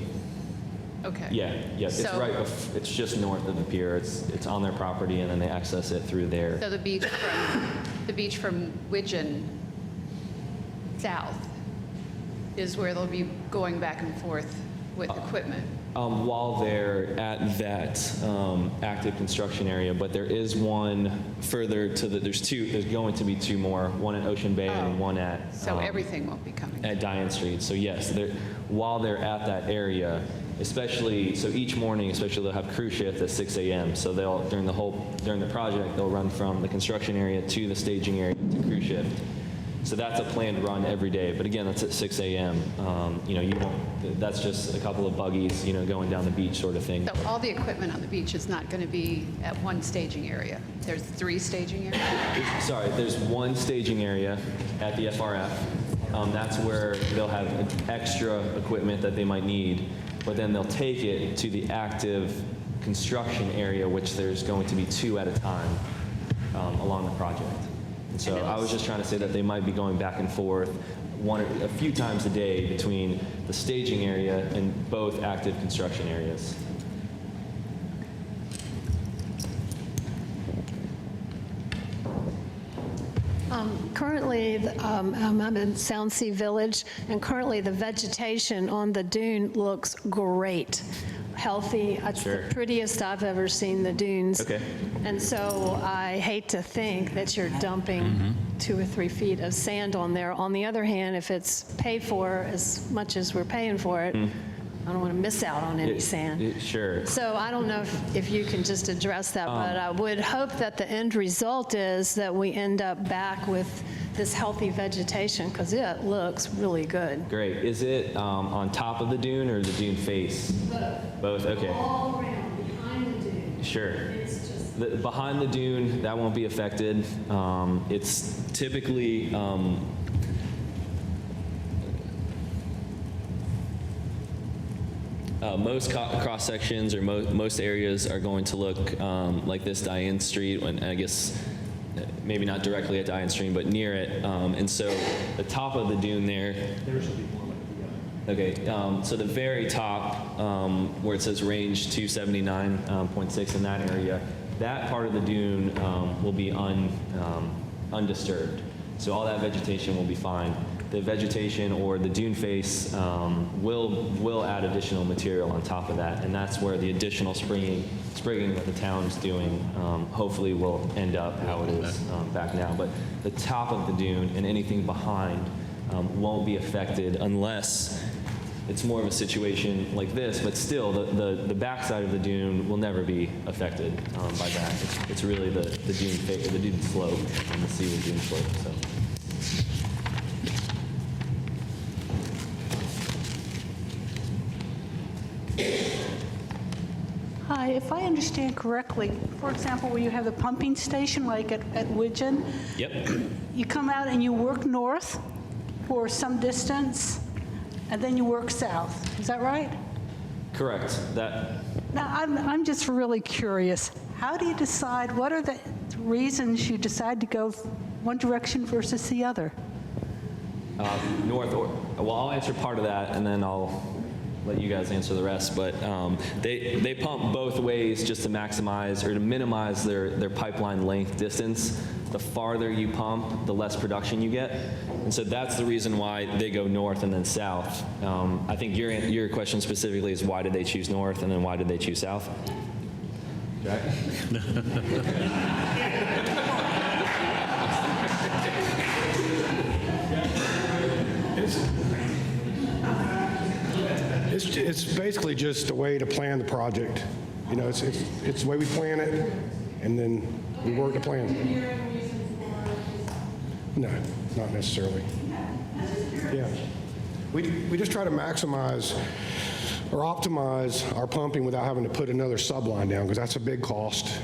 Okay. Yeah. It's right. It's just north of the pier. It's on their property, and then they access it through there. So the beach from Widgeon south is where they'll be going back and forth with equipment. While they're at that active construction area, but there is one further to the. There's going to be two more. One at Ocean Bay and one at. So everything won't be coming. At Diane Street. So yes, while they're at that area, especially each morning, they'll have crew shift at 6 a.m. So they'll during the project they'll run from the construction area to the staging area to crew shift. So that's a planned run every day, but again, that's at 6 a.m. You know, you won't. That's just a couple of buggies, you know, going down the beach, sort of thing. So all the equipment on the beach is not going to be at one staging area. There's 3 staging areas. Sorry, there's one staging area at the FRF. That's where they'll have extra equipment that they might need, but then they'll take it to the active construction area, which there's going to be 2 at a time along the project. So I was just trying to say that they might be going back and forth a few times a day between the staging area and both active construction areas. Currently, I'm in Sound Sea Village, and currently the vegetation on the dune looks great. Healthy. It's the prettiest I've ever seen the dunes. Okay. And so I hate to think that you're dumping 2 or 3 feet of sand on there. On the other hand, if it's paid for as much as we're paying for it, I don't want to miss out on any sand. Sure. So I don't know if you can just address that, but I would hope that the end result is that we end up back with this healthy vegetation, because it looks really good. Great. Is it on top of the dune or the dune face? Both. Okay. All around, behind the dune. Sure. It's just Behind the dune, that won't be affected. It's typically most cross sections or most areas are going to look like this Diane Street, and I guess maybe not directly at Diane Street, but near it. And so the top of the dune there. There should be more. Okay, so the very top, where it says range 279.6 in that area, that part of the dune will be undisturbed. So all that vegetation will be fine. The vegetation or the dune face will add additional material on top of that, and that's where the additional sprigging that the town's doing hopefully will end up how it is back now. But the top of the dune and anything behind won't be affected unless it's more of a situation like this, but still, the backside of the dune will never be affected by that. It's really the dune slope and the seaward dune slope. So. Hi, if I understand correctly, for example, where you have the pumping station, like at Widgeon, Yep. you come out and you work north for some distance, and then you work south. Is that right? Correct. That. Now, I'm just really curious. How do you decide, what are the reasons you decide to go one direction versus the other? North, well, I'll answer part of that, and then I'll let you guys answer the rest. But they pump both ways just to maximize or to minimize their pipeline length distance. The farther you pump, the less production you get. And so that's the reason why they go north and then south. I think your question specifically is why did they choose north and then why did they choose south? Jack? It's basically just a way to plan the project. You know, it's the way we plan it, and then we work the plan. No, not necessarily. Yeah. We just try to maximize or optimize our pumping without having to put another subline down, because that's a big cost.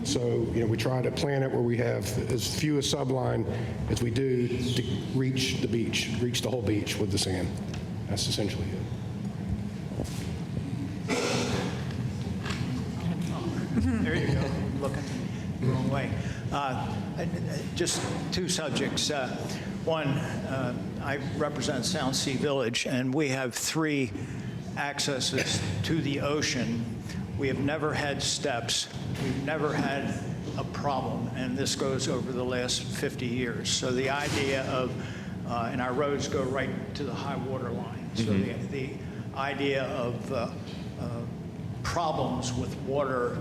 So, you know, we try to plan it where we have as few a subline as we do to reach the beach, reach the whole beach with the sand. That's essentially it. There you go, looking the wrong way. Just two subjects. One, I represent Sound Sea Village, and we have 3 accesses to the ocean. We have never had steps. We've never had a problem, and this goes over the last 50 years. So the idea of, and our roads go right to the high water line. So the idea of problems with water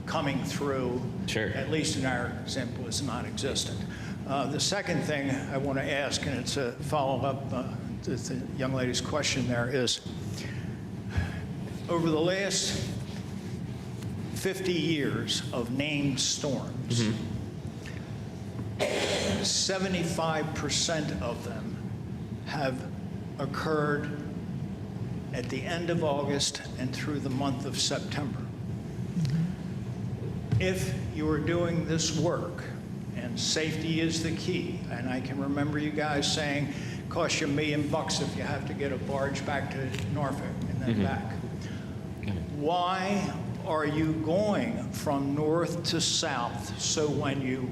coming through, sure, at least in our example, is non-existent. The second thing I want to ask, and it's a follow-up to the young lady's question there, is over the last 50 years of named storms, 75% of them have occurred at the end of August and through the month of September. If you are doing this work, and safety is the key, and I can remember you guys saying, it costs you $1 million if you have to get a barge back to Norfolk and then back. Why are you going from north to south so when you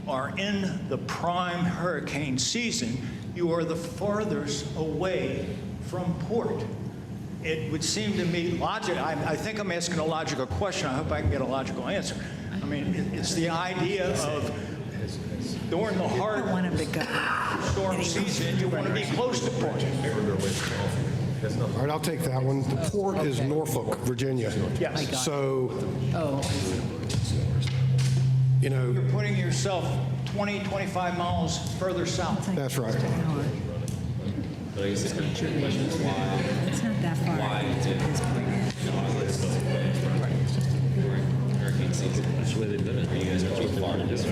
are in the prime hurricane season, you are the farthest away from port? It would seem to me logical. I think I'm asking a logical question. I hope I can get a logical answer. I mean, it's the idea of during the hard storm season, you want to be close to port. All right, I'll take that one. The port is Norfolk, Virginia. Yes. So, you know, You're putting yourself 20, 25 miles further south. that's right. But I guess the question is why? It's not that far. Why did hurricane season? That's where they live in. Are you guys too far to do it?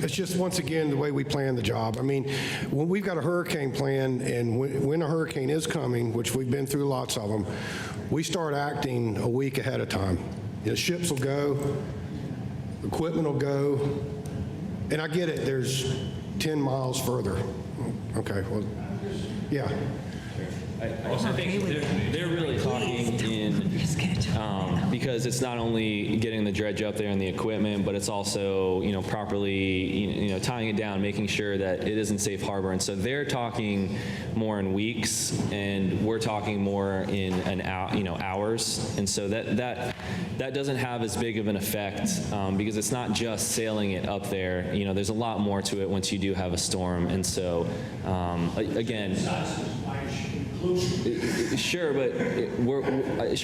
It's just, once again, the way we plan the job. I mean, when we've got a hurricane plan, and when a hurricane is coming, which we've been through lots of them, we start acting a week ahead of time. You know, ships will go, equipment will go, and I get it, there's 10 miles further. Okay, well, yeah. I also think they're really talking in, because it's not only getting the dredge up there and the equipment, but it's also, you know, properly, tying it down, making sure that it is in safe harbor. And so they're talking more in weeks, and we're talking more in hours. And so that doesn't have as big of an effect, because it's not just sailing it up there. You know, there's a lot more to it once you do have a storm. And so, again, Sure, but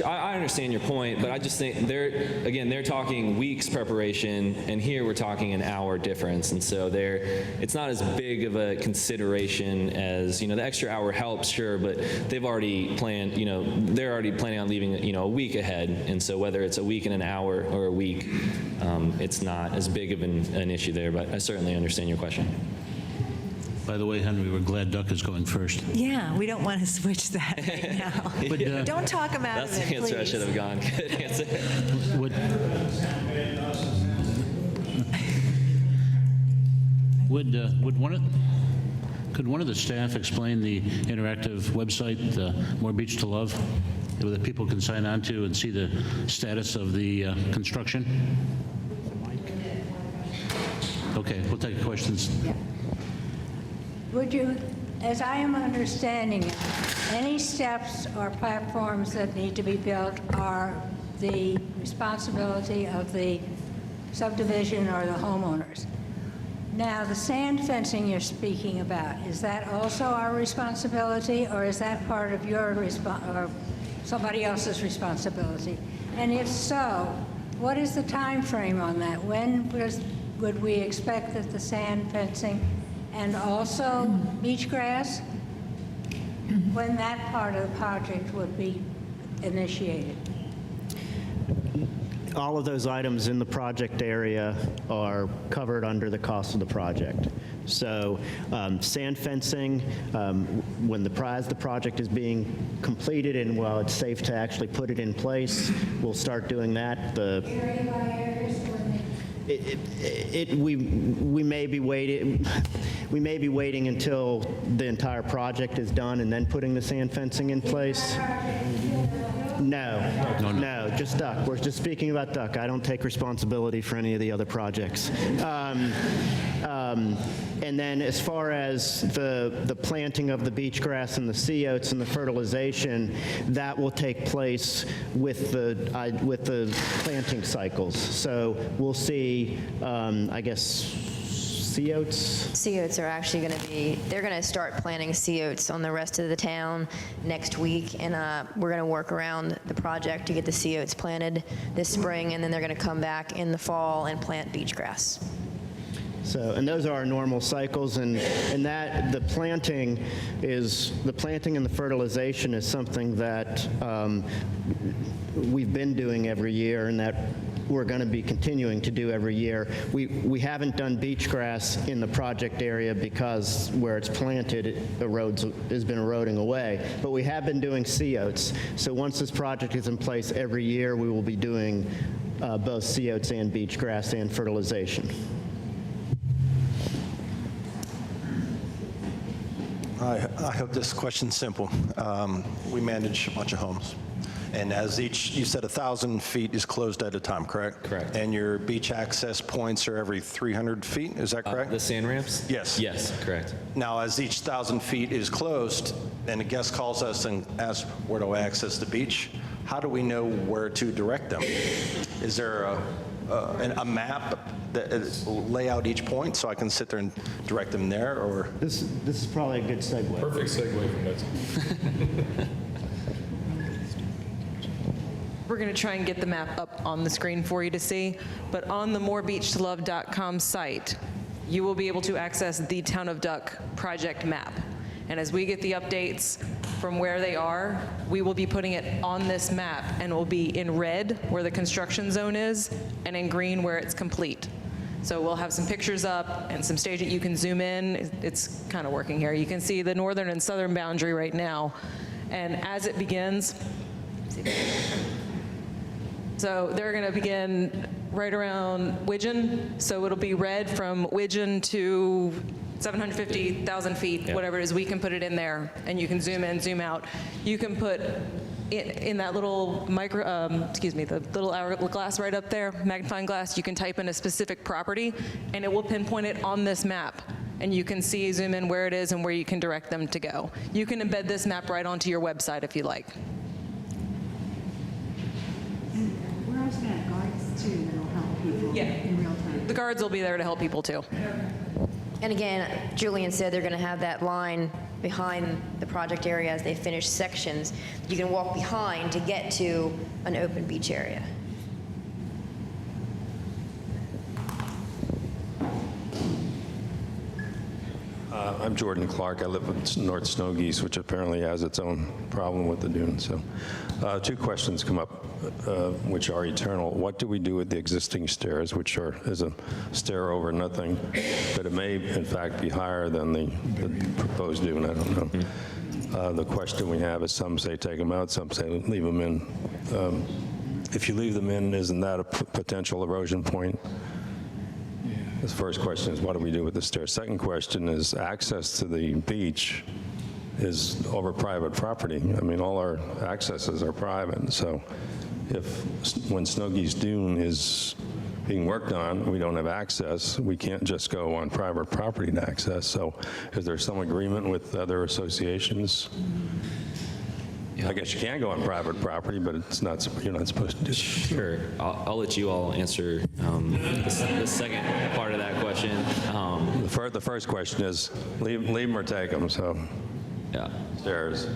I understand your point, but I just think they're talking weeks preparation, and here we're talking an hour difference, and so it's not as big of a consideration as, the extra hour helps, sure, but they've already planned, they're already planning on leaving, a week ahead, and so whether it's a week and an hour or a week, it's not as big of an issue there, but I certainly understand your question. By the way, Henry, we're glad Duck is going first. Yeah, we don't want to switch that right now. Don't talk him out That's of it, the answer I please. should have gone. Good answer. Could one of the staff explain the interactive website, More Beach to Love, that people can sign on to and see the status of the construction? Okay, we'll take questions. Yeah. Would you, as I am understanding it, any steps or platforms that need to be built are the responsibility of the subdivision or the homeowners? Now, the sand fencing you're speaking about, is that also our responsibility, or is that part of your or somebody else's responsibility? And if so, what is the time frame on that? When would we expect that the sand fencing and also beach grass, when that part of the project would be initiated? All of those items in the project area are covered under the cost of the project. So sand fencing, when the project is being completed and while it's safe to actually put it in place, we'll start doing that. Area by area, we may be waiting until the entire project is done and then putting the sand fencing in place. No, just Duck. We're just speaking about Duck. I don't take responsibility for any of the other projects. And then as far as the planting of the beach grass and the sea oats and the fertilization, that will take place with the planting cycles. So we'll see, I guess, sea oats? Sea oats are actually going to be, they're going to start planting sea oats on the rest of the town next week, and we're going to work around the project to get the sea oats planted this spring, and then they're going to come back in the fall and plant beach grass. So, and those are our normal cycles, and that the planting and the fertilization is something that we've been doing every year, and that we're going to be continuing to do every year. We haven't done beach grass in the project area because where it's planted, it has been eroding away. But we have been doing sea oats. So once this project is in place every year, we will be doing both sea oats and beach grass and fertilization. I hope this question's simple. We manage a bunch of homes. And as you said 1,000 feet is closed at a time, correct? Correct. And your beach access points are every 300 feet, is that correct? The sand ramps? Yes. Yes, correct. Now, as each 1,000 feet is closed, and a guest calls us and asks, where do I access the beach? How do we know where to direct them? Is there a map that lay out each point so I can sit there and direct them there, or? This is probably a good segue. Perfect segue from that. We're going to try and get the map up on the screen for you to see, but on the morebeachtolove.com site, you will be able to access the Town of Duck project map. And as we get the updates from where they are, we will be putting it on this map, and it will be in red where the construction zone is and in green where it's complete. So we'll have some pictures up and some stage that you can zoom in. It's kind of working here. You can see the northern and southern boundary right now. And as it begins, so they're going to begin right around Widgeon. So it'll be red from Widgeon to 750,000 feet, whatever it is. We can put it in there, and you can zoom in, zoom out. You can put in that little the little hourglass right up there, magnifying glass, you can type in a specific property, and it will pinpoint it on this map. And you can see, zoom in where it is and where you can direct them to go. You can embed this map right onto your website if you like. We're also going to have guards too that'll help people in real time. The guards will be there to help people too. And again, Julian said they're going to have that line behind the project area as they finish sections. You can walk behind to get to an open beach area. I'm Jordan Clark. I live in North Snow Geese, which apparently has its own problem with the dune. So, two questions come up, which are eternal. What do we do with the existing stairs, which is a stair over nothing, but it may in fact be higher than the proposed dune? I don't know. The question we have is, some say take them out, some say leave them in. If you leave them in, isn't that a potential erosion point? The first question is, what do we do with the stairs? Second question is, access to the beach is over private property. I mean, all our accesses are private. So when Snow Geese Dune is being worked on, we don't have access. We can't just go on private property to access. So is there some agreement with other associations? I guess you can go on private property, but you're not supposed to do it. Sure. I'll let you all answer the second part of that question. The first question is, leave them or take them, so. Yeah. Stairs.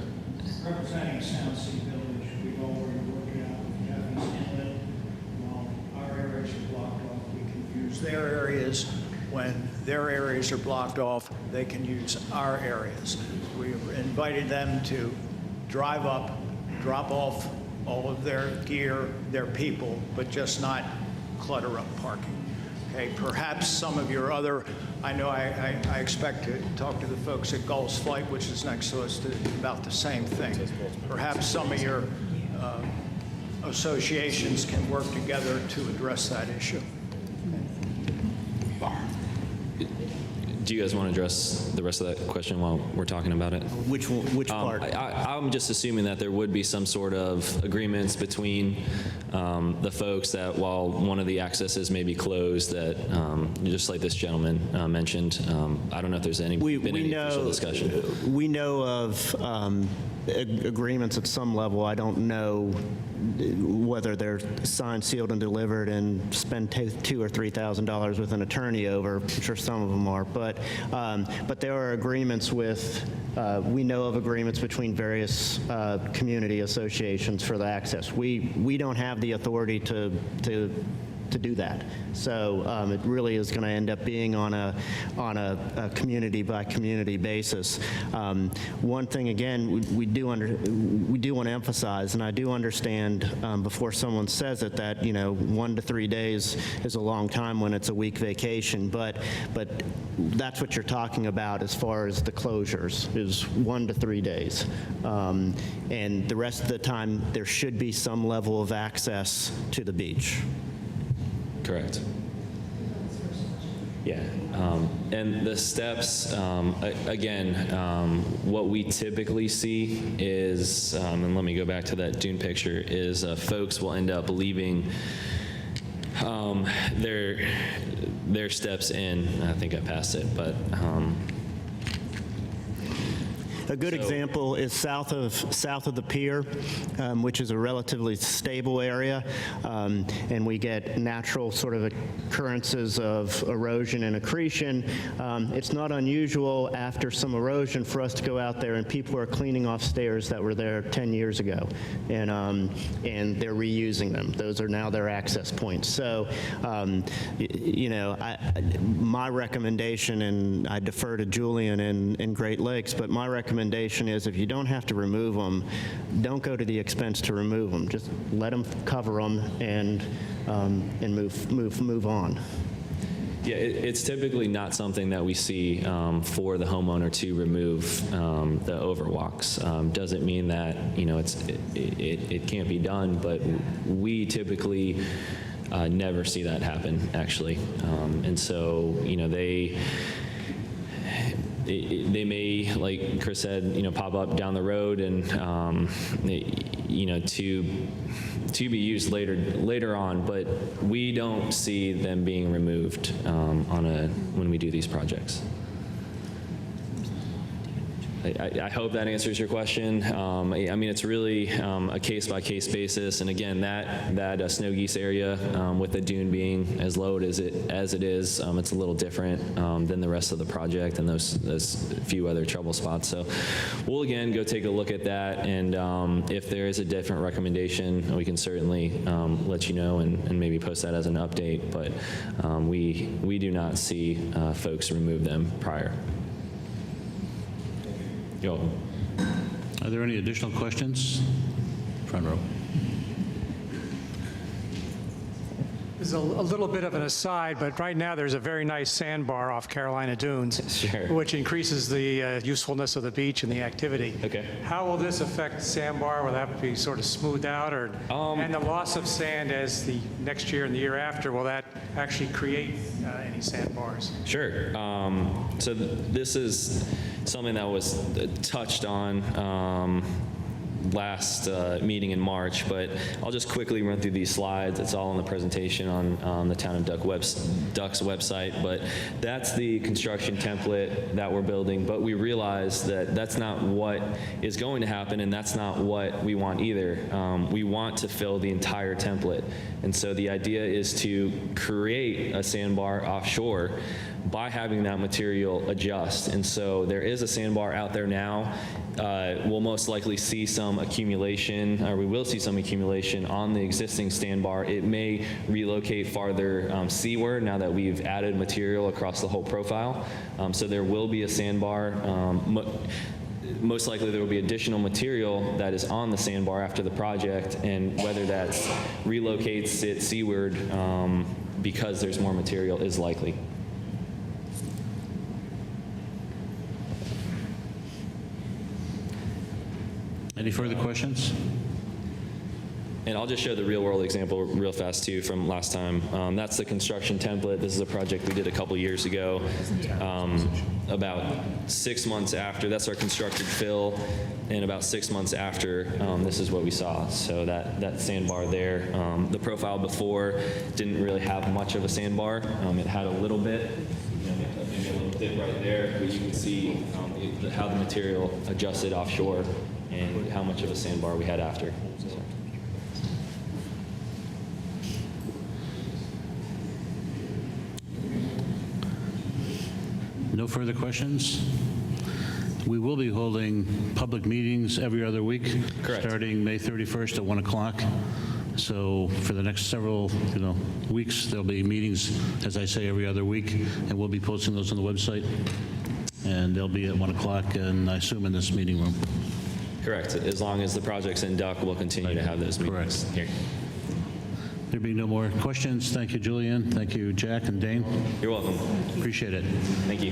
Representing Sound Sea Village, we've already worked out with Jeffy's Inlet. While our areas are blocked off, we can use their areas. When their areas are blocked off, they can use our areas. We've invited them to drive up, drop off all of their gear, their people, but just not clutter up parking. Okay, perhaps some of your other, I know I expect to talk to the folks at Gulls Flight, which is next to us, about the same thing. Perhaps some of your associations can work together to address that issue. Do you guys want to address the rest of that question while we're talking about it? Which part? I'm just assuming that there would be some sort of agreements between the folks that while one of the accesses may be closed, that just like this gentleman mentioned, I don't know if there's been any official discussion. We know of agreements at some level. I don't know whether they're signed, sealed, and delivered and spend $2,000 or $3,000 with an attorney over. I'm sure some of them are, but there are agreements with. We know of agreements between various community associations for the access. We don't have the authority to do that. So it really is going to end up being on a community by community basis. One thing again we do want to emphasize, and I do understand before someone says it, that 1 to 3 days is a long time when it's a week vacation, but that's what you're talking about as far as the closures, is 1 to 3 days, and the rest of the time there should be some level of access to the beach. Correct. Yeah, and the steps, again, what we typically see is, and let me go back to that dune picture, is folks will end up leaving their steps in. I think I passed it, but. A good example is south of the pier, which is a relatively stable area, and we get natural sort of occurrences of erosion and accretion. It's not unusual after some erosion for us to go out there and people are cleaning off stairs that were there 10 years ago, and they're reusing them. Those are now their access points. So, my recommendation, and I defer to Julian in Great Lakes, but my recommendation is, if you don't have to remove them, don't go to the expense to remove them. Just let them cover them and move on. Yeah, it's typically not something that we see for the homeowner to remove the overwalks. Doesn't mean that it can't be done, but we typically never see that happen, actually. And so they may, like Chris said, pop up down the road and to be used later on, but we don't see them being removed when we do these projects. I hope that answers your question. I mean, it's really a case-by-case basis, and again, that snow geese area with the dune being as low as it is, it's a little different than the rest of the project and those few other trouble spots. So we'll again go take a look at that, and if there is a different recommendation, we can certainly let you know and maybe post that as an update. But we do not see folks remove them prior. You're welcome. Are there any additional questions? Front row. This is a little bit of an aside, but right now there's a very nice sandbar off Carolina Dunes, Sure. which increases the usefulness of the beach and the activity. Okay. How will this affect sandbar? Will that be sort of smoothed out, or and the loss of sand as the next year and the year after, will that actually create any sandbars? Sure. So this is something that was touched on last meeting in March, but I'll just quickly run through these slides. It's all in the presentation on the Town of Duck's website, but that's the construction template that we're building, but we realize that that's not what is going to happen, and that's not what we want either. We want to fill the entire template, and so the idea is to create a sandbar offshore by having that material adjust. And so there is a sandbar out there now. We'll most likely see some accumulation, or we will see some accumulation on the existing sandbar. It may relocate farther seaward now that we've added material across the whole profile. So there will be a sandbar. Most likely there will be additional material that is on the sandbar after the project, and whether that relocates it seaward because there's more material is likely. Any further questions? And I'll just show the real world example real fast too from last time. That's the construction template. This is a project we did a couple years ago. About 6 months after, that's our constructed fill, and about 6 months after, this is what we saw. So that sandbar there, the profile before didn't really have much of a sandbar. It had a little bit, maybe a little dip right there, but you can see how the material adjusted offshore and how much of a sandbar we had after. So. No further questions? We will be holding public meetings every other week. Correct. Starting May 31st at 1 o'clock. So for the next several weeks, there'll be meetings, as I say, every other week, and we'll be posting those on the website. And they'll be at 1 o'clock, and I assume in this meeting room. Correct. As long as the project's in Duck, we'll continue to have those meetings here. There being no more questions, thank you, Julian. Thank you, Jack and Dane. You're welcome. Appreciate it. Thank you.